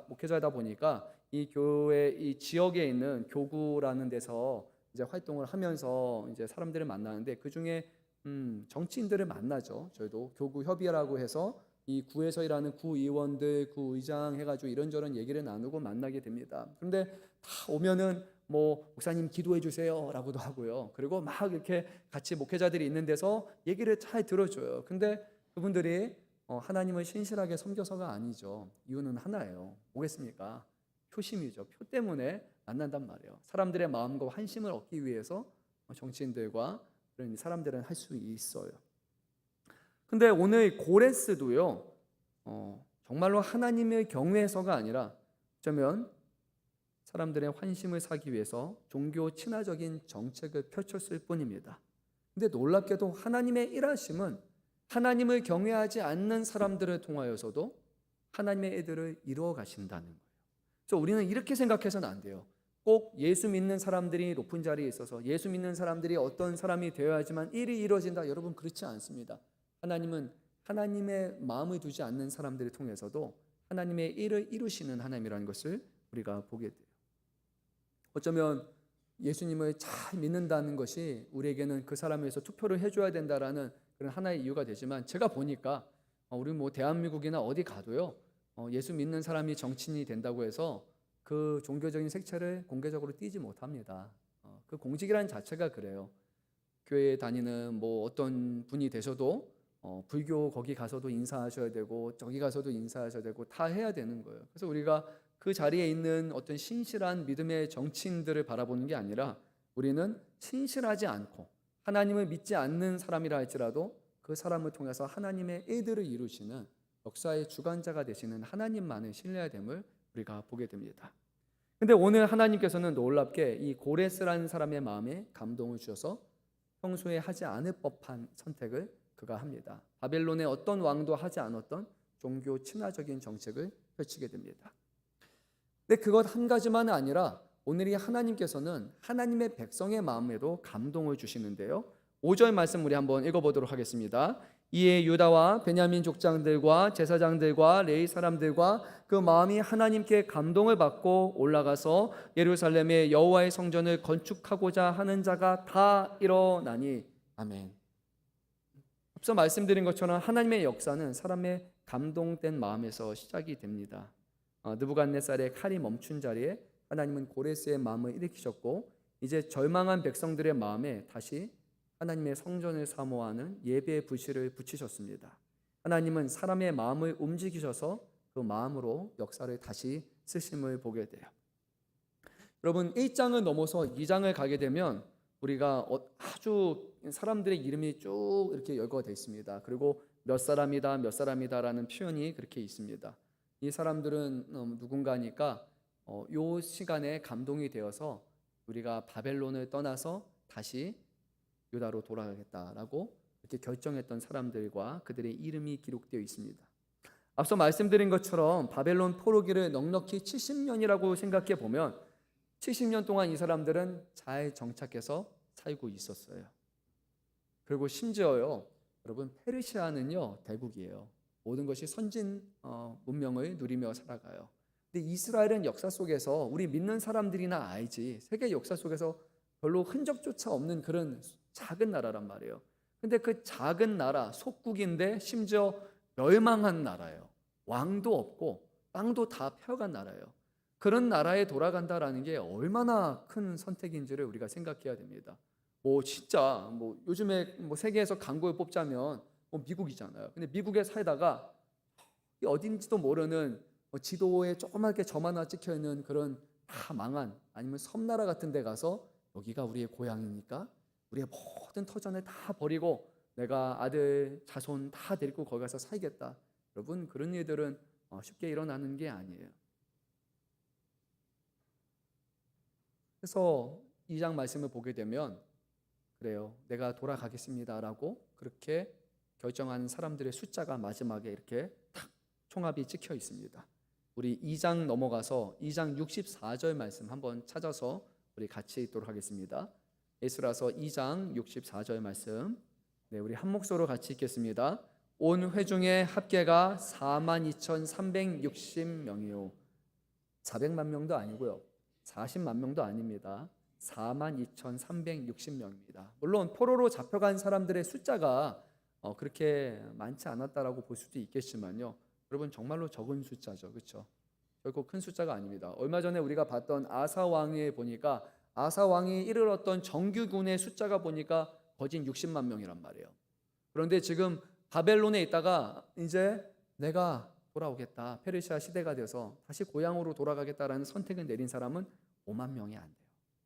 목회자다 보니까 이 교회 이 지역에 있는 교구라는 데서 이제 활동을 하면서 이제 사람들을 만나는데 그 중에 정치인들을 만나죠. 저희도 교구 협의라고 해서 이 구에서 일하는 구의원들, 구의장 해가지고 이런저런 얘기를 나누고 만나게 됩니다. 그런데 다 오면은 뭐 목사님 기도해 주세요라고도 하고요. 그리고 막 이렇게 같이 목회자들이 있는 데서 얘기를 잘 들어줘요. 근데 그분들이 하나님을 신실하게 섬겨서가 아니죠. 이유는 하나예요. 뭐겠습니까? 표심이죠. 표 때문에 만난단 말이에요. 사람들의 마음과 환심을 얻기 위해서 정치인들과 그런 사람들은 할 수 있어요. 근데 오늘 고레스도요, 정말로 하나님의 경외해서가 아니라 어쩌면 사람들의 환심을 사기 위해서 종교 친화적인 정책을 펼쳤을 뿐입니다. 근데 놀랍게도 하나님의 일하심은 하나님을 경외하지 않는 사람들을 통하여서도 하나님의 애들을 이루어 가신다는 거예요. 그래서 우리는 이렇게 생각해서는 안 돼요. 꼭 예수 믿는 사람들이 높은 자리에 있어서 예수 믿는 사람들이 어떤 사람이 되어야지만 일이 이루어진다. 여러분, 그렇지 않습니다. 하나님은 하나님의 마음을 두지 않는 사람들을 통해서도 하나님의 일을 이루시는 하나님이라는 것을 우리가 보게 돼요. 어쩌면 예수님을 잘 믿는다는 것이 우리에게는 그 사람에 대해서 투표를 해줘야 된다라는 그런 하나의 이유가 되지만, 제가 보니까 우리 뭐 대한민국이나 어디 가도요, 예수 믿는 사람이 정치인이 된다고 해서 그 종교적인 색채를 공개적으로 띠지 못합니다. 그 공직이라는 자체가 그래요. 교회에 다니는 뭐 어떤 분이 되셔도 불교 거기 가서도 인사하셔야 되고 저기 가서도 인사하셔야 되고 다 해야 되는 거예요. 그래서 우리가 그 자리에 있는 어떤 신실한 믿음의 정치인들을 바라보는 게 아니라 우리는 신실하지 않고 하나님을 믿지 않는 사람이라 할지라도 그 사람을 통해서 하나님의 의들을 이루시는 역사의 주관자가 되시는 하나님만을 신뢰해야 됨을 우리가 보게 됩니다. 근데 오늘 하나님께서는 놀랍게 이 고레스라는 사람의 마음에 감동을 주셔서 평소에 하지 않을 법한 선택을 그가 합니다. 바벨론의 어떤 왕도 하지 않았던 종교 친화적인 정책을 펼치게 됩니다. 근데 그것 한 가지만은 아니라 오늘 이 하나님께서는 하나님의 백성의 마음에도 감동을 주시는데요. 5절 말씀 우리 한번 읽어보도록 하겠습니다. 이에 유다와 베냐민 족장들과 제사장들과 레위 사람들과 그 마음이 하나님께 감동을 받고 올라가서 예루살렘의 여호와의 성전을 건축하고자 하는 자가 다 일어나니. 아멘. 앞서 말씀드린 것처럼 하나님의 역사는 사람의 감동된 마음에서 시작이 됩니다. 느부갓네살의 칼이 멈춘 자리에 하나님은 고레스의 마음을 일으키셨고, 이제 절망한 백성들의 마음에 다시 하나님의 성전을 사모하는 예배의 불씨를 붙이셨습니다. 하나님은 사람의 마음을 움직이셔서 그 마음으로 역사를 다시 쓰심을 보게 돼요. 여러분, 1장을 넘어서 2장을 가게 되면 우리가 아주 사람들의 이름이 쭉 이렇게 열거되어 있습니다. 그리고 몇 사람이다 몇 사람이다라는 표현이 그렇게 있습니다. 이 사람들은 누군가니까 요 시간에 감동이 되어서 우리가 바벨론을 떠나서 다시 유다로 돌아가겠다라고 이렇게 결정했던 사람들과 그들의 이름이 기록되어 있습니다. 앞서 말씀드린 것처럼 바벨론 포로기를 넉넉히 70년이라고 생각해 보면 70년 동안 이 사람들은 잘 정착해서 살고 있었어요. 그리고 심지어요, 여러분, 페르시아는요 대국이에요. 모든 것이 선진 문명을 누리며 살아가요. 근데 이스라엘은 역사 속에서 우리 믿는 사람들이나 알지, 세계 역사 속에서 별로 흔적조차 없는 그런 작은 나라란 말이에요. 근데 그 작은 나라, 속국인데 심지어 멸망한 나라예요. 왕도 없고 땅도 다 펴간 나라예요. 그런 나라에 돌아간다라는 게 얼마나 큰 선택인지를 우리가 생각해야 됩니다. 진짜 요즘에 세계에서 강국을 뽑자면 미국이잖아요. 근데 미국에 살다가 어딘지도 모르는 지도에 조그맣게 점 하나 찍혀 있는 그런 다 망한, 아니면 섬나라 같은 데 가서 여기가 우리의 고향이니까 우리의 모든 터전을 다 버리고 내가 아들 자손 다 데리고 거기 가서 살겠다. 여러분, 그런 일들은 쉽게 일어나는 게 아니에요. 그래서 2장 말씀을 보게 되면 그래요, 내가 돌아가겠습니다라고 그렇게 결정하는 사람들의 숫자가 마지막에 이렇게 탁 총합이 찍혀 있습니다. 우리 2장 넘어가서 2장 64절 말씀 한번 찾아서 우리 같이 읽도록 하겠습니다. 에스라서 2장 64절 말씀, 우리 한 목소리로 같이 읽겠습니다. 온 회중의 합계가 42,360명이요. 400만 명도 아니고요, 40만 명도 아닙니다. 42,360명입니다. 물론 포로로 잡혀간 사람들의 숫자가 그렇게 많지 않았다라고 볼 수도 있겠지만요. 여러분 정말로 적은 숫자죠. 그렇죠? 결코 큰 숫자가 아닙니다. 얼마 전에 우리가 봤던 아사 왕에 보니까 아사 왕이 이르렀던 정규군의 숫자가 보니까 거진 60만 명이란 말이에요. 그런데 지금 바벨론에 있다가 이제 내가 돌아오겠다. 페르시아 시대가 돼서 다시 고향으로 돌아가겠다라는 선택을 내린 사람은 5만 명이 안 돼요.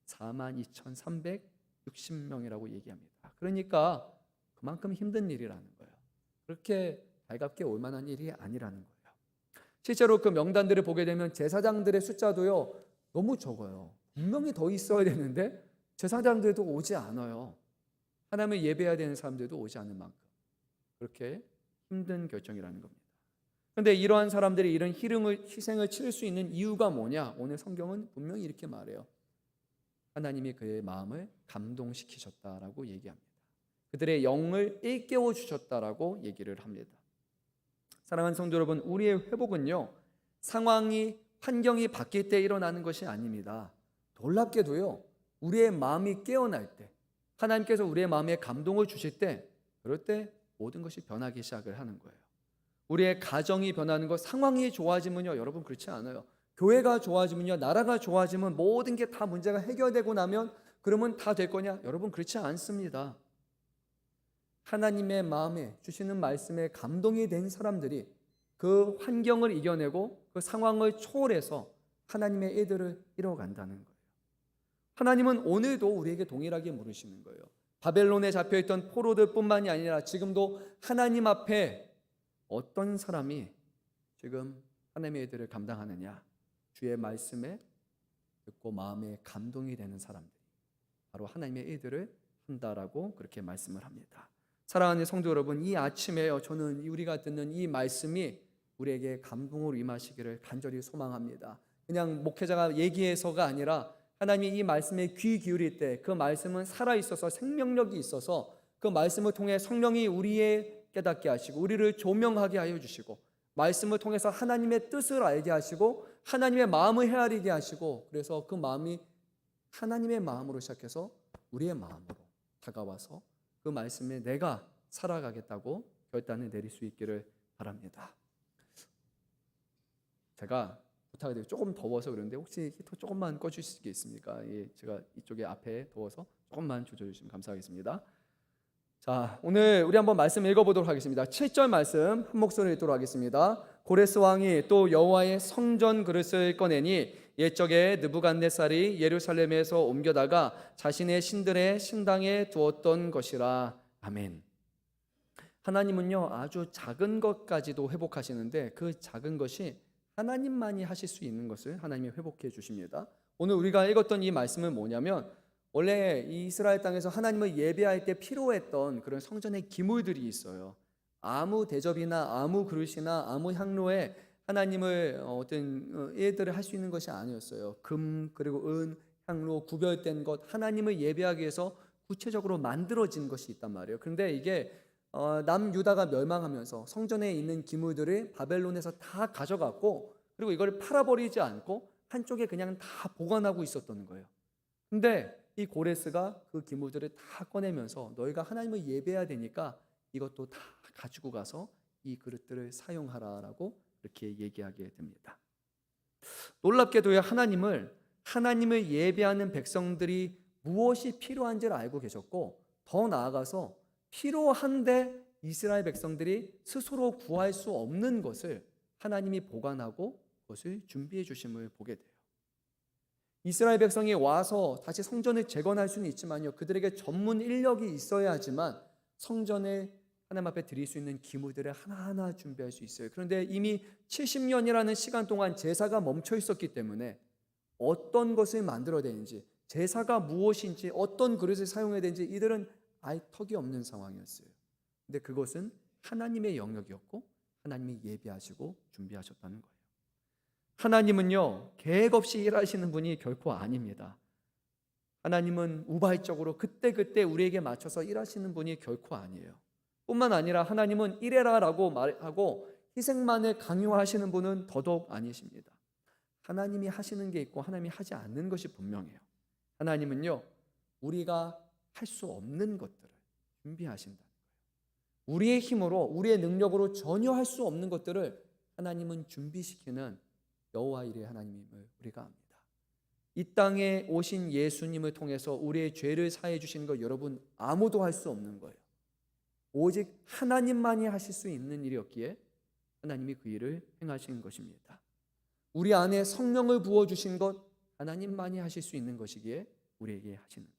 42,360명이라고 얘기합니다. 그러니까 그만큼 힘든 일이라는 거예요. 그렇게 달갑게 올 만한 일이 아니라는 거예요. 실제로 그 명단들을 보게 되면 제사장들의 숫자도요 너무 적어요. 분명히 더 있어야 되는데 제사장들도 오지 않아요. 하나님을 예배해야 되는 사람들도 오지 않는 만큼 그렇게 힘든 결정이라는 겁니다. 그런데 이러한 사람들이 이런 희생을 치를 수 있는 이유가 뭐냐? 오늘 성경은 분명히 이렇게 말해요. 하나님이 그의 마음을 감동시키셨다라고 얘기합니다. 그들의 영을 일깨워 주셨다라고 얘기를 합니다. 사랑하는 성도 여러분, 우리의 회복은요 환경이 바뀔 때 일어나는 것이 아닙니다. 놀랍게도요 우리의 마음이 깨어날 때, 하나님께서 우리의 마음에 감동을 주실 때, 그럴 때 모든 것이 변하기 시작을 하는 거예요. 우리의 가정이 변하는 것, 상황이 좋아지면요 여러분 그렇지 않아요. 교회가 좋아지면요, 나라가 좋아지면 모든 게 다 문제가 해결되고 나면 그러면 다 될 거냐? 여러분 그렇지 않습니다. 하나님의 마음에 주시는 말씀에 감동이 된 사람들이 그 환경을 이겨내고 그 상황을 초월해서 하나님의 애들을 이뤄간다는 거예요. 하나님은 오늘도 우리에게 동일하게 물으시는 거예요. 바벨론에 잡혀있던 포로들뿐만이 아니라 지금도 하나님 앞에 어떤 사람이 지금 하나님의 애들을 감당하느냐? 주의 말씀에 듣고 마음에 감동이 되는 사람들이 바로 하나님의 애들을 한다라고 그렇게 말씀을 합니다. 사랑하는 성도 여러분, 이 아침에요 저는 우리가 듣는 이 말씀이 우리에게 감동으로 임하시기를 간절히 소망합니다. 그냥 목회자가 얘기해서가 아니라 하나님이 이 말씀에 귀 기울일 때 그 말씀은 살아있어서 생명력이 있어서 그 말씀을 통해 성령이 우리의 깨닫게 하시고 우리를 조명하게 하여 주시고 말씀을 통해서 하나님의 뜻을 알게 하시고 하나님의 마음을 헤아리게 하시고 그래서 그 마음이 하나님의 마음으로 시작해서 우리의 마음으로 다가와서 그 말씀에 내가 살아가겠다고 결단을 내릴 수 있기를 바랍니다. 제가 부탁드려요. 조금 더워서 그런데 혹시 히터 조금만 꺼주실 수 있습니까? 예, 제가 이쪽에 앞에 더워서 조금만 조절해 주시면 감사하겠습니다. 자, 오늘 우리 한번 말씀 읽어보도록 하겠습니다. 7절 말씀 한 목소리로 읽도록 하겠습니다. 고레스 왕이 또 여호와의 성전 그릇을 꺼내니 옛적에 느부갓네살이 예루살렘에서 옮겨다가 자신의 신들의 신당에 두었던 것이라. 아멘. 하나님은요 아주 작은 것까지도 회복하시는데 그 작은 것이 하나님만이 하실 수 있는 것을 하나님이 회복해 주십니다. 오늘 우리가 읽었던 이 말씀은 뭐냐면 원래 이 이스라엘 땅에서 하나님을 예배할 때 필요했던 그런 성전의 기물들이 있어요. 아무 대접이나 아무 그릇이나 아무 향로에 하나님을 어떤 예들을 할 수 있는 것이 아니었어요. 금 그리고 은, 향로 구별된 것, 하나님을 예배하기 위해서 구체적으로 만들어진 것이 있단 말이에요. 그런데 이게 남유다가 멸망하면서 성전에 있는 기물들을 바벨론에서 다 가져갔고 그리고 이걸 팔아버리지 않고 한쪽에 그냥 다 보관하고 있었던 거예요. 근데 이 고레스가 그 기물들을 다 꺼내면서 너희가 하나님을 예배해야 되니까 이것도 다 가지고 가서 이 그릇들을 사용하라라고 이렇게 얘기하게 됩니다. 놀랍게도요 하나님을 예배하는 백성들이 무엇이 필요한지를 알고 계셨고 더 나아가서 필요한데 이스라엘 백성들이 스스로 구할 수 없는 것을 하나님이 보관하고 그것을 준비해 주심을 보게 돼요. 이스라엘 백성이 와서 다시 성전을 재건할 수는 있지만요 그들에게 전문 인력이 있어야 하지만 성전에 하나님 앞에 드릴 수 있는 기물들을 하나하나 준비할 수 있어요. 그런데 이미 70년이라는 시간 동안 제사가 멈춰 있었기 때문에 어떤 것을 만들어야 되는지, 제사가 무엇인지, 어떤 그릇을 사용해야 되는지 이들은 알 턱이 없는 상황이었어요. 근데 그것은 하나님의 영역이었고 하나님이 예비하시고 준비하셨다는 거예요. 하나님은요 계획 없이 일하시는 분이 결코 아닙니다. 하나님은 우발적으로 그때그때 우리에게 맞춰서 일하시는 분이 결코 아니에요. 뿐만 아니라 하나님은 이래라라고 말하고 희생만을 강요하시는 분은 더더욱 아니십니다. 하나님이 하시는 게 있고 하나님이 하지 않는 것이 분명해요. 하나님은요, 우리가 할 수 없는 것들을 준비하신다. 우리의 힘으로, 우리의 능력으로 전혀 할 수 없는 것들을 하나님은 준비시키는 여호와 일의 하나님임을 우리가 압니다. 이 땅에 오신 예수님을 통해서 우리의 죄를 사해 주시는 것, 여러분 아무도 할 수 없는 거예요. 오직 하나님만이 하실 수 있는 일이었기에 하나님이 그 일을 행하신 것입니다. 우리 안에 성령을 부어주신 것, 하나님만이 하실 수 있는 것이기에 우리에게 하시는 거예요.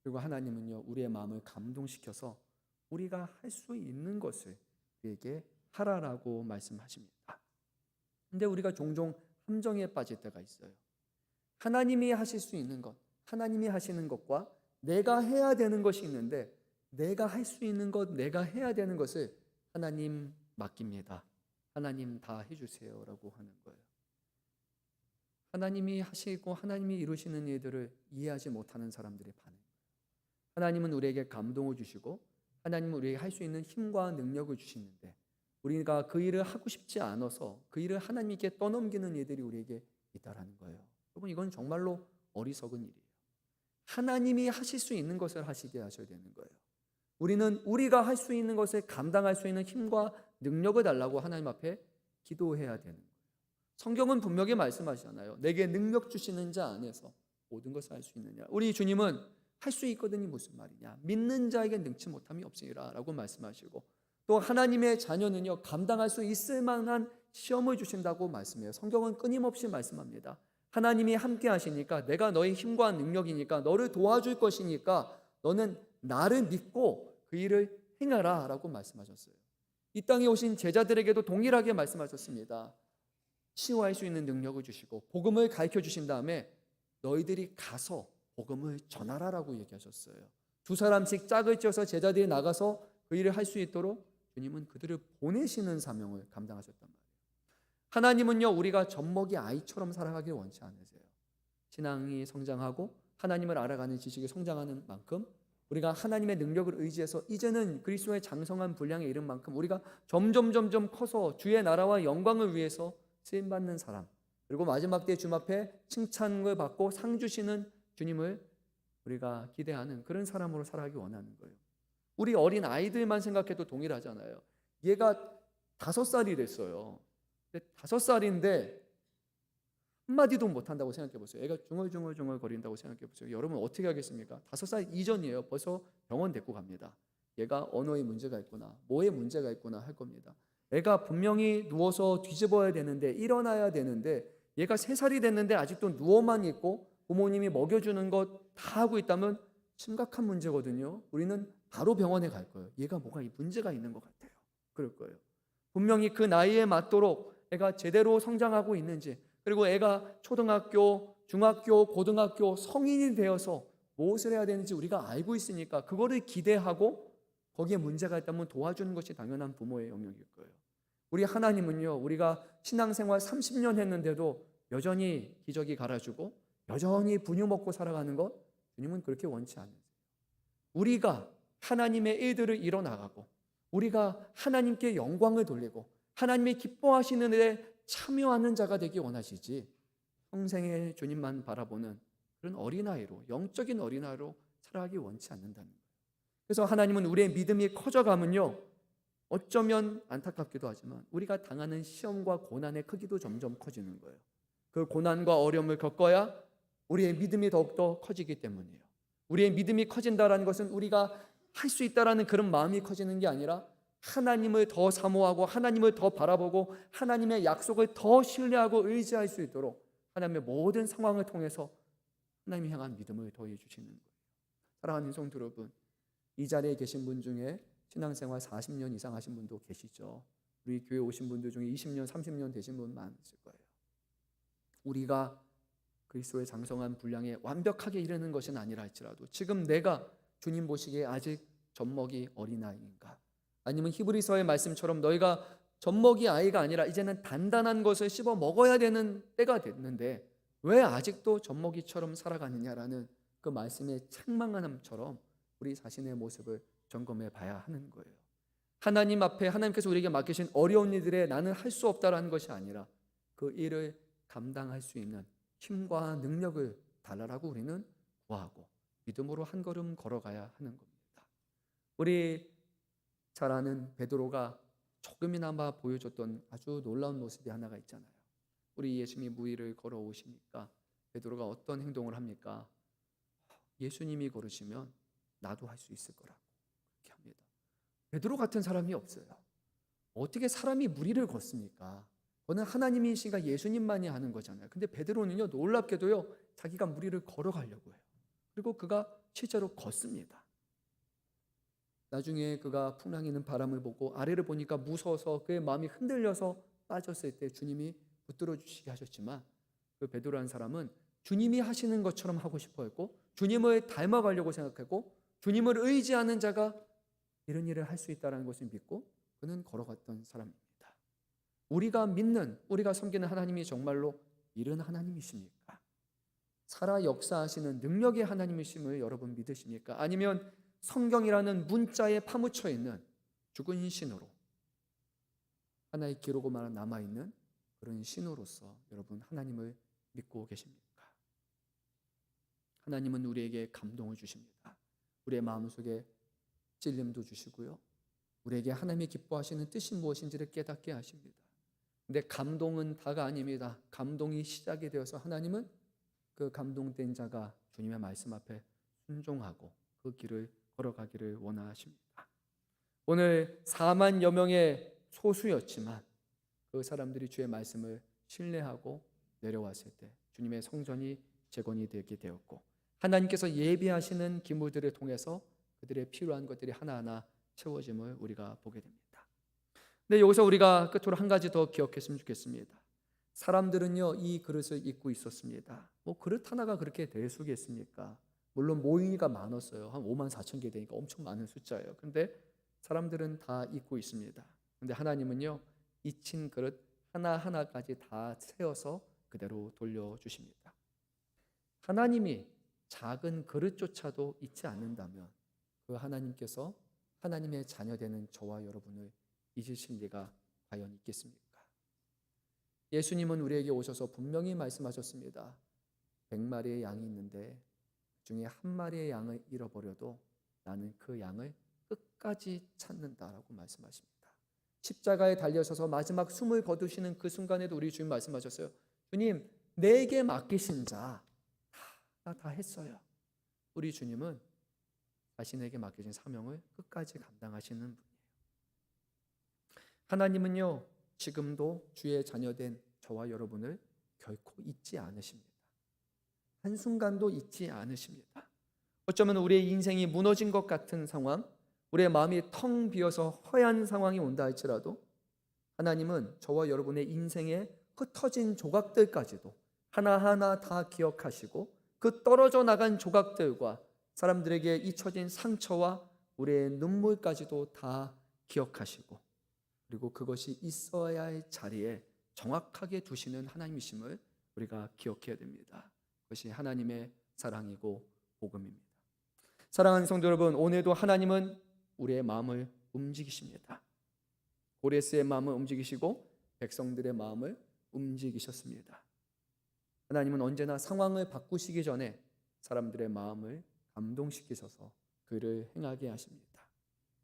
그리고 하나님은요, 우리의 마음을 감동시켜서 우리가 할 수 있는 것을 우리에게 하라라고 말씀하십니다. 근데 우리가 종종 함정에 빠질 때가 있어요. 하나님이 하실 수 있는 것, 하나님이 하시는 것과 내가 해야 되는 것이 있는데, 내가 할 수 있는 것, 내가 해야 되는 것을 하나님 맡깁니다. 하나님 다 해주세요 라고 하는 거예요. 하나님이 하시고 하나님이 이루시는 일들을 이해하지 못하는 사람들의 반응. 하나님은 우리에게 감동을 주시고 하나님은 우리에게 할 수 있는 힘과 능력을 주시는데, 우리가 그 일을 하고 싶지 않아서 그 일을 하나님께 떠넘기는 일들이 우리에게 있다라는 거예요. 여러분, 이건 정말로 어리석은 일이에요. 하나님이 하실 수 있는 것을 하시게 하셔야 되는 거예요. 우리는 우리가 할 수 있는 것을 감당할 수 있는 힘과 능력을 달라고 하나님 앞에 기도해야 되는 거예요. 성경은 분명히 말씀하시잖아요. 내게 능력 주시는 자 안에서 모든 것을 할 수 있느냐. 우리 주님은 할 수 있거든이 무슨 말이냐. 믿는 자에게 능치 못함이 없으리라 라고 말씀하시고, 또 하나님의 자녀는요, 감당할 수 있을 만한 시험을 주신다고 말씀해요. 성경은 끊임없이 말씀합니다. 하나님이 함께 하시니까, 내가 너의 힘과 능력이니까, 너를 도와줄 것이니까 너는 나를 믿고 그 일을 행하라 라고 말씀하셨어요. 이 땅에 오신 제자들에게도 동일하게 말씀하셨습니다. 치유할 수 있는 능력을 주시고 복음을 가르쳐 주신 다음에 너희들이 가서 복음을 전하라라고 얘기하셨어요. 2사람씩 짝을 지어서 제자들이 나가서 그 일을 할 수 있도록 주님은 그들을 보내시는 사명을 감당하셨단 말이에요. 하나님은요, 우리가 젖먹이 아이처럼 살아가길 원치 않으세요. 신앙이 성장하고 하나님을 알아가는 지식이 성장하는 만큼, 우리가 하나님의 능력을 의지해서 이제는 그리스도의 장성한 분량에 이른 만큼 우리가 점점 커서 주의 나라와 영광을 위해서 쓰임받는 사람, 그리고 마지막 때 주님 앞에 칭찬을 받고 상 주시는 주님을 우리가 기대하는 그런 사람으로 살아가기 원하는 거예요. 우리 어린 아이들만 생각해도 동일하잖아요. 얘가 5살이 됐어요. 근데 5살인데 한마디도 못한다고 생각해 보세요. 애가 중얼중얼 거린다고 생각해 보세요. 여러분 어떻게 하겠습니까? 5살 이전이에요. 벌써 병원 데리고 갑니다. 얘가 언어에 문제가 있구나, 뭐에 문제가 있구나 할 겁니다. 애가 분명히 누워서 뒤집어야 되는데, 일어나야 되는데, 얘가 3살이 됐는데 아직도 누워만 있고 부모님이 먹여주는 것 다 하고 있다면 심각한 문제거든요. 우리는 바로 병원에 갈 거예요. 얘가 뭐가 문제가 있는 것 같아요. 그럴 거예요. 분명히 그 나이에 맞도록 애가 제대로 성장하고 있는지, 그리고 애가 초등학교, 중학교, 고등학교, 성인이 되어서 무엇을 해야 되는지 우리가 알고 있으니까 그거를 기대하고 거기에 문제가 있다면 도와주는 것이 당연한 부모의 영역일 거예요. 우리 하나님은요, 우리가 신앙생활 30년 했는데도 여전히 기저귀 갈아주고 여전히 분유 먹고 살아가는 것, 주님은 그렇게 원치 않으세요. 우리가 하나님의 일들을 이뤄나가고 우리가 하나님께 영광을 돌리고 하나님의 기뻐하시는 일에 참여하는 자가 되기 원하시지, 평생에 주님만 바라보는 그런 어린아이로, 영적인 어린아이로 살아가기 원치 않는다는 거예요. 그래서 하나님은 우리의 믿음이 커져가면요, 어쩌면 안타깝기도 하지만 우리가 당하는 시험과 고난의 크기도 점점 커지는 거예요. 그 고난과 어려움을 겪어야 우리의 믿음이 더욱더 커지기 때문이에요. 우리의 믿음이 커진다는 것은 우리가 할 수 있다라는 그런 마음이 커지는 게 아니라 하나님을 더 사모하고 하나님을 더 바라보고 하나님의 약속을 더 신뢰하고 의지할 수 있도록 하나님의 모든 상황을 통해서 하나님 향한 믿음을 더해 주시는 거예요. 사랑하는 성도 여러분, 이 자리에 계신 분 중에 신앙생활 40년 이상 하신 분도 계시죠. 우리 교회 오신 분들 중에 20년, 30년 되신 분 많으실 거예요. 우리가 그리스도의 장성한 분량에 완벽하게 이르는 것은 아니라 할지라도 지금 내가 주님 보시기에 아직 젖먹이 어린아이인가? 아니면 히브리서의 말씀처럼 너희가 젖먹이 아이가 아니라 이제는 단단한 것을 씹어 먹어야 되는 때가 됐는데 왜 아직도 젖먹이처럼 살아가느냐라는 그 말씀의 책망함처럼 우리 자신의 모습을 점검해 봐야 하는 거예요. 하나님 앞에 하나님께서 우리에게 맡기신 어려운 일들에 나는 할 수 없다라는 것이 아니라 그 일을 감당할 수 있는 힘과 능력을 달라라고 우리는 구하고 믿음으로 한 걸음 걸어가야 하는 겁니다. 우리 잘 아는 베드로가 조금이나마 보여줬던 아주 놀라운 모습이 하나가 있잖아요. 우리 예수님이 무리를 걸어오시니까 베드로가 어떤 행동을 합니까? 예수님이 걸으시면 나도 할 수 있을 거라고 그렇게 합니다. 베드로 같은 사람이 없어요. 어떻게 사람이 무리를 걷습니까? 그거는 하나님이신가 예수님만이 하는 거잖아요. 근데 베드로는요, 놀랍게도요, 자기가 무리를 걸어가려고 해요. 그리고 그가 실제로 걷습니다. 나중에 그가 풍랑이는 바람을 보고 아래를 보니까 무서워서 그의 마음이 흔들려서 빠졌을 때 주님이 붙들어 주시게 하셨지만, 그 베드로라는 사람은 주님이 하시는 것처럼 하고 싶어 했고 주님을 닮아가려고 생각했고 주님을 의지하는 자가 이런 일을 할 수 있다는 것을 믿고 그는 걸어갔던 사람입니다. 우리가 믿는, 우리가 섬기는 하나님이 정말로 이런 하나님이십니까? 살아 역사하시는 능력의 하나님이심을 여러분 믿으십니까? 아니면 성경이라는 문자에 파묻혀 있는 죽은 신으로, 하나의 기록으로만 남아있는 그런 신으로서 여러분 하나님을 믿고 계십니까? 하나님은 우리에게 감동을 주십니다. 우리의 마음속에 찔림도 주시고요, 우리에게 하나님이 기뻐하시는 뜻이 무엇인지를 깨닫게 하십니다. 근데 감동은 다가 아닙니다. 감동이 시작이 되어서 하나님은 그 감동된 자가 주님의 말씀 앞에 순종하고 그 길을 걸어가기를 원하십니다. 오늘 4만여 명의 소수였지만 그 사람들이 주의 말씀을 신뢰하고 내려왔을 때 주님의 성전이 재건이 되게 되었고 하나님께서 예비하시는 기물들을 통해서 그들의 필요한 것들이 하나하나 채워짐을 우리가 보게 됩니다. 근데 여기서 우리가 끝으로 한 가지 더 기억했으면 좋겠습니다. 사람들은요, 이 그릇을 입고 있었습니다. 뭐 그릇 하나가 그렇게 대수겠습니까? 물론 모이니까 많았어요. 한 5만 4천 개 되니까 엄청 많은 숫자예요. 근데 사람들은 다 입고 있습니다. 근데 하나님은요, 잊힌 그릇 하나하나까지 다 세어서 그대로 돌려주십니다. 하나님이 작은 그릇조차도 잊지 않는다면 그 하나님께서 하나님의 자녀되는 저와 여러분을 잊으실 리가 과연 있겠습니까? 예수님은 우리에게 오셔서 분명히 말씀하셨습니다. 100마리의 양이 있는데 그중에 한 마리의 양을 잃어버려도 나는 그 양을 끝까지 찾는다라고 말씀하십니다. 십자가에 달려서서 마지막 숨을 거두시는 그 순간에도 우리 주님 말씀하셨어요. 주님, 내게 맡기신 자 나 다 했어요. 우리 주님은 자신에게 맡겨진 사명을 끝까지 감당하시는 분이에요. 하나님은요, 지금도 주의 자녀된 저와 여러분을 결코 잊지 않으십니다. 한순간도 잊지 않으십니다. 어쩌면 우리의 인생이 무너진 것 같은 상황, 우리의 마음이 텅 비어서 허연 상황이 온다 할지라도 하나님은 저와 여러분의 인생에 흩어진 조각들까지도 하나하나 다 기억하시고 그 떨어져 나간 조각들과 사람들에게 잊혀진 상처와 우리의 눈물까지도 다 기억하시고 그리고 그것이 있어야 할 자리에 정확하게 두시는 하나님이심을 우리가 기억해야 됩니다. 그것이 하나님의 사랑이고 복음입니다. 사랑하는 성도 여러분, 오늘도 하나님은 우리의 마음을 움직이십니다. 고레스의 마음을 움직이시고 백성들의 마음을 움직이셨습니다. 하나님은 언제나 상황을 바꾸시기 전에 사람들의 마음을 감동시키셔서 그를 행하게 하십니다.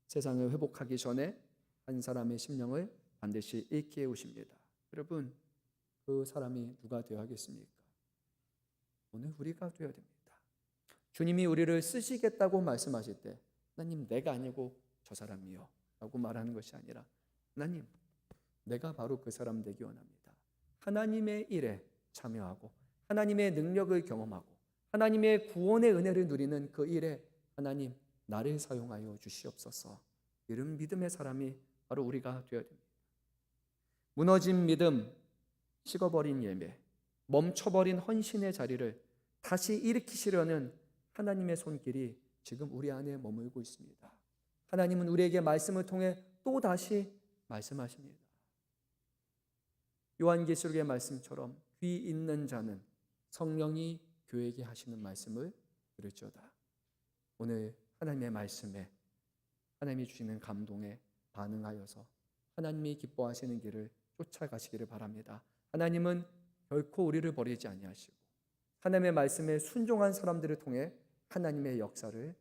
세상을 회복하기 전에 한 사람의 심령을 반드시 잃게 해오십니다. 여러분, 그 사람이 누가 되어야 하겠습니까? 오늘 우리가 되어야 됩니다. 주님이 우리를 쓰시겠다고 말씀하실 때 하나님, 내가 아니고 저 사람이요 라고 말하는 것이 아니라 하나님, 내가 바로 그 사람 되기 원합니다. 하나님의 일에 참여하고 하나님의 능력을 경험하고 하나님의 구원의 은혜를 누리는 그 일에 하나님, 나를 사용하여 주시옵소서. 이런 믿음의 사람이 바로 우리가 되어야 됩니다. 무너진 믿음, 식어버린 예배, 멈춰버린 헌신의 자리를 다시 일으키시려는 하나님의 손길이 지금 우리 안에 머물고 있습니다. 하나님은 우리에게 말씀을 통해 또 다시 말씀하십니다. 요한계시록의 말씀처럼 귀 있는 자는 성령이 교회에게 하시는 말씀을 들을지어다. 오늘 하나님의 말씀에, 하나님이 주시는 감동에 반응하여서 하나님이 기뻐하시는 길을 쫓아가시기를 바랍니다. 하나님은 결코 우리를 버리지 아니하시고 하나님의 말씀에 순종한 사람들을 통해 하나님의 역사를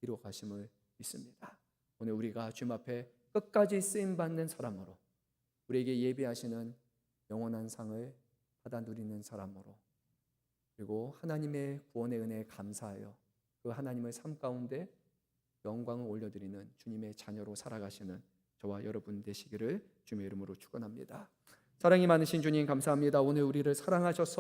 이루어 가심을 믿습니다. 오늘 우리가 주님 앞에 끝까지 쓰임 받는 사람으로, 우리에게 예비하시는 영원한 상을 받아 누리는 사람으로, 그리고 하나님의 구원의 은혜에 감사하여 그 하나님의 삶 가운데 영광을 올려드리는 주님의 자녀로 살아가시는 저와 여러분 되시기를 주님의 이름으로 축원합니다. 사랑이 많으신 주님 감사합니다. 오늘 우리를 사랑하셔서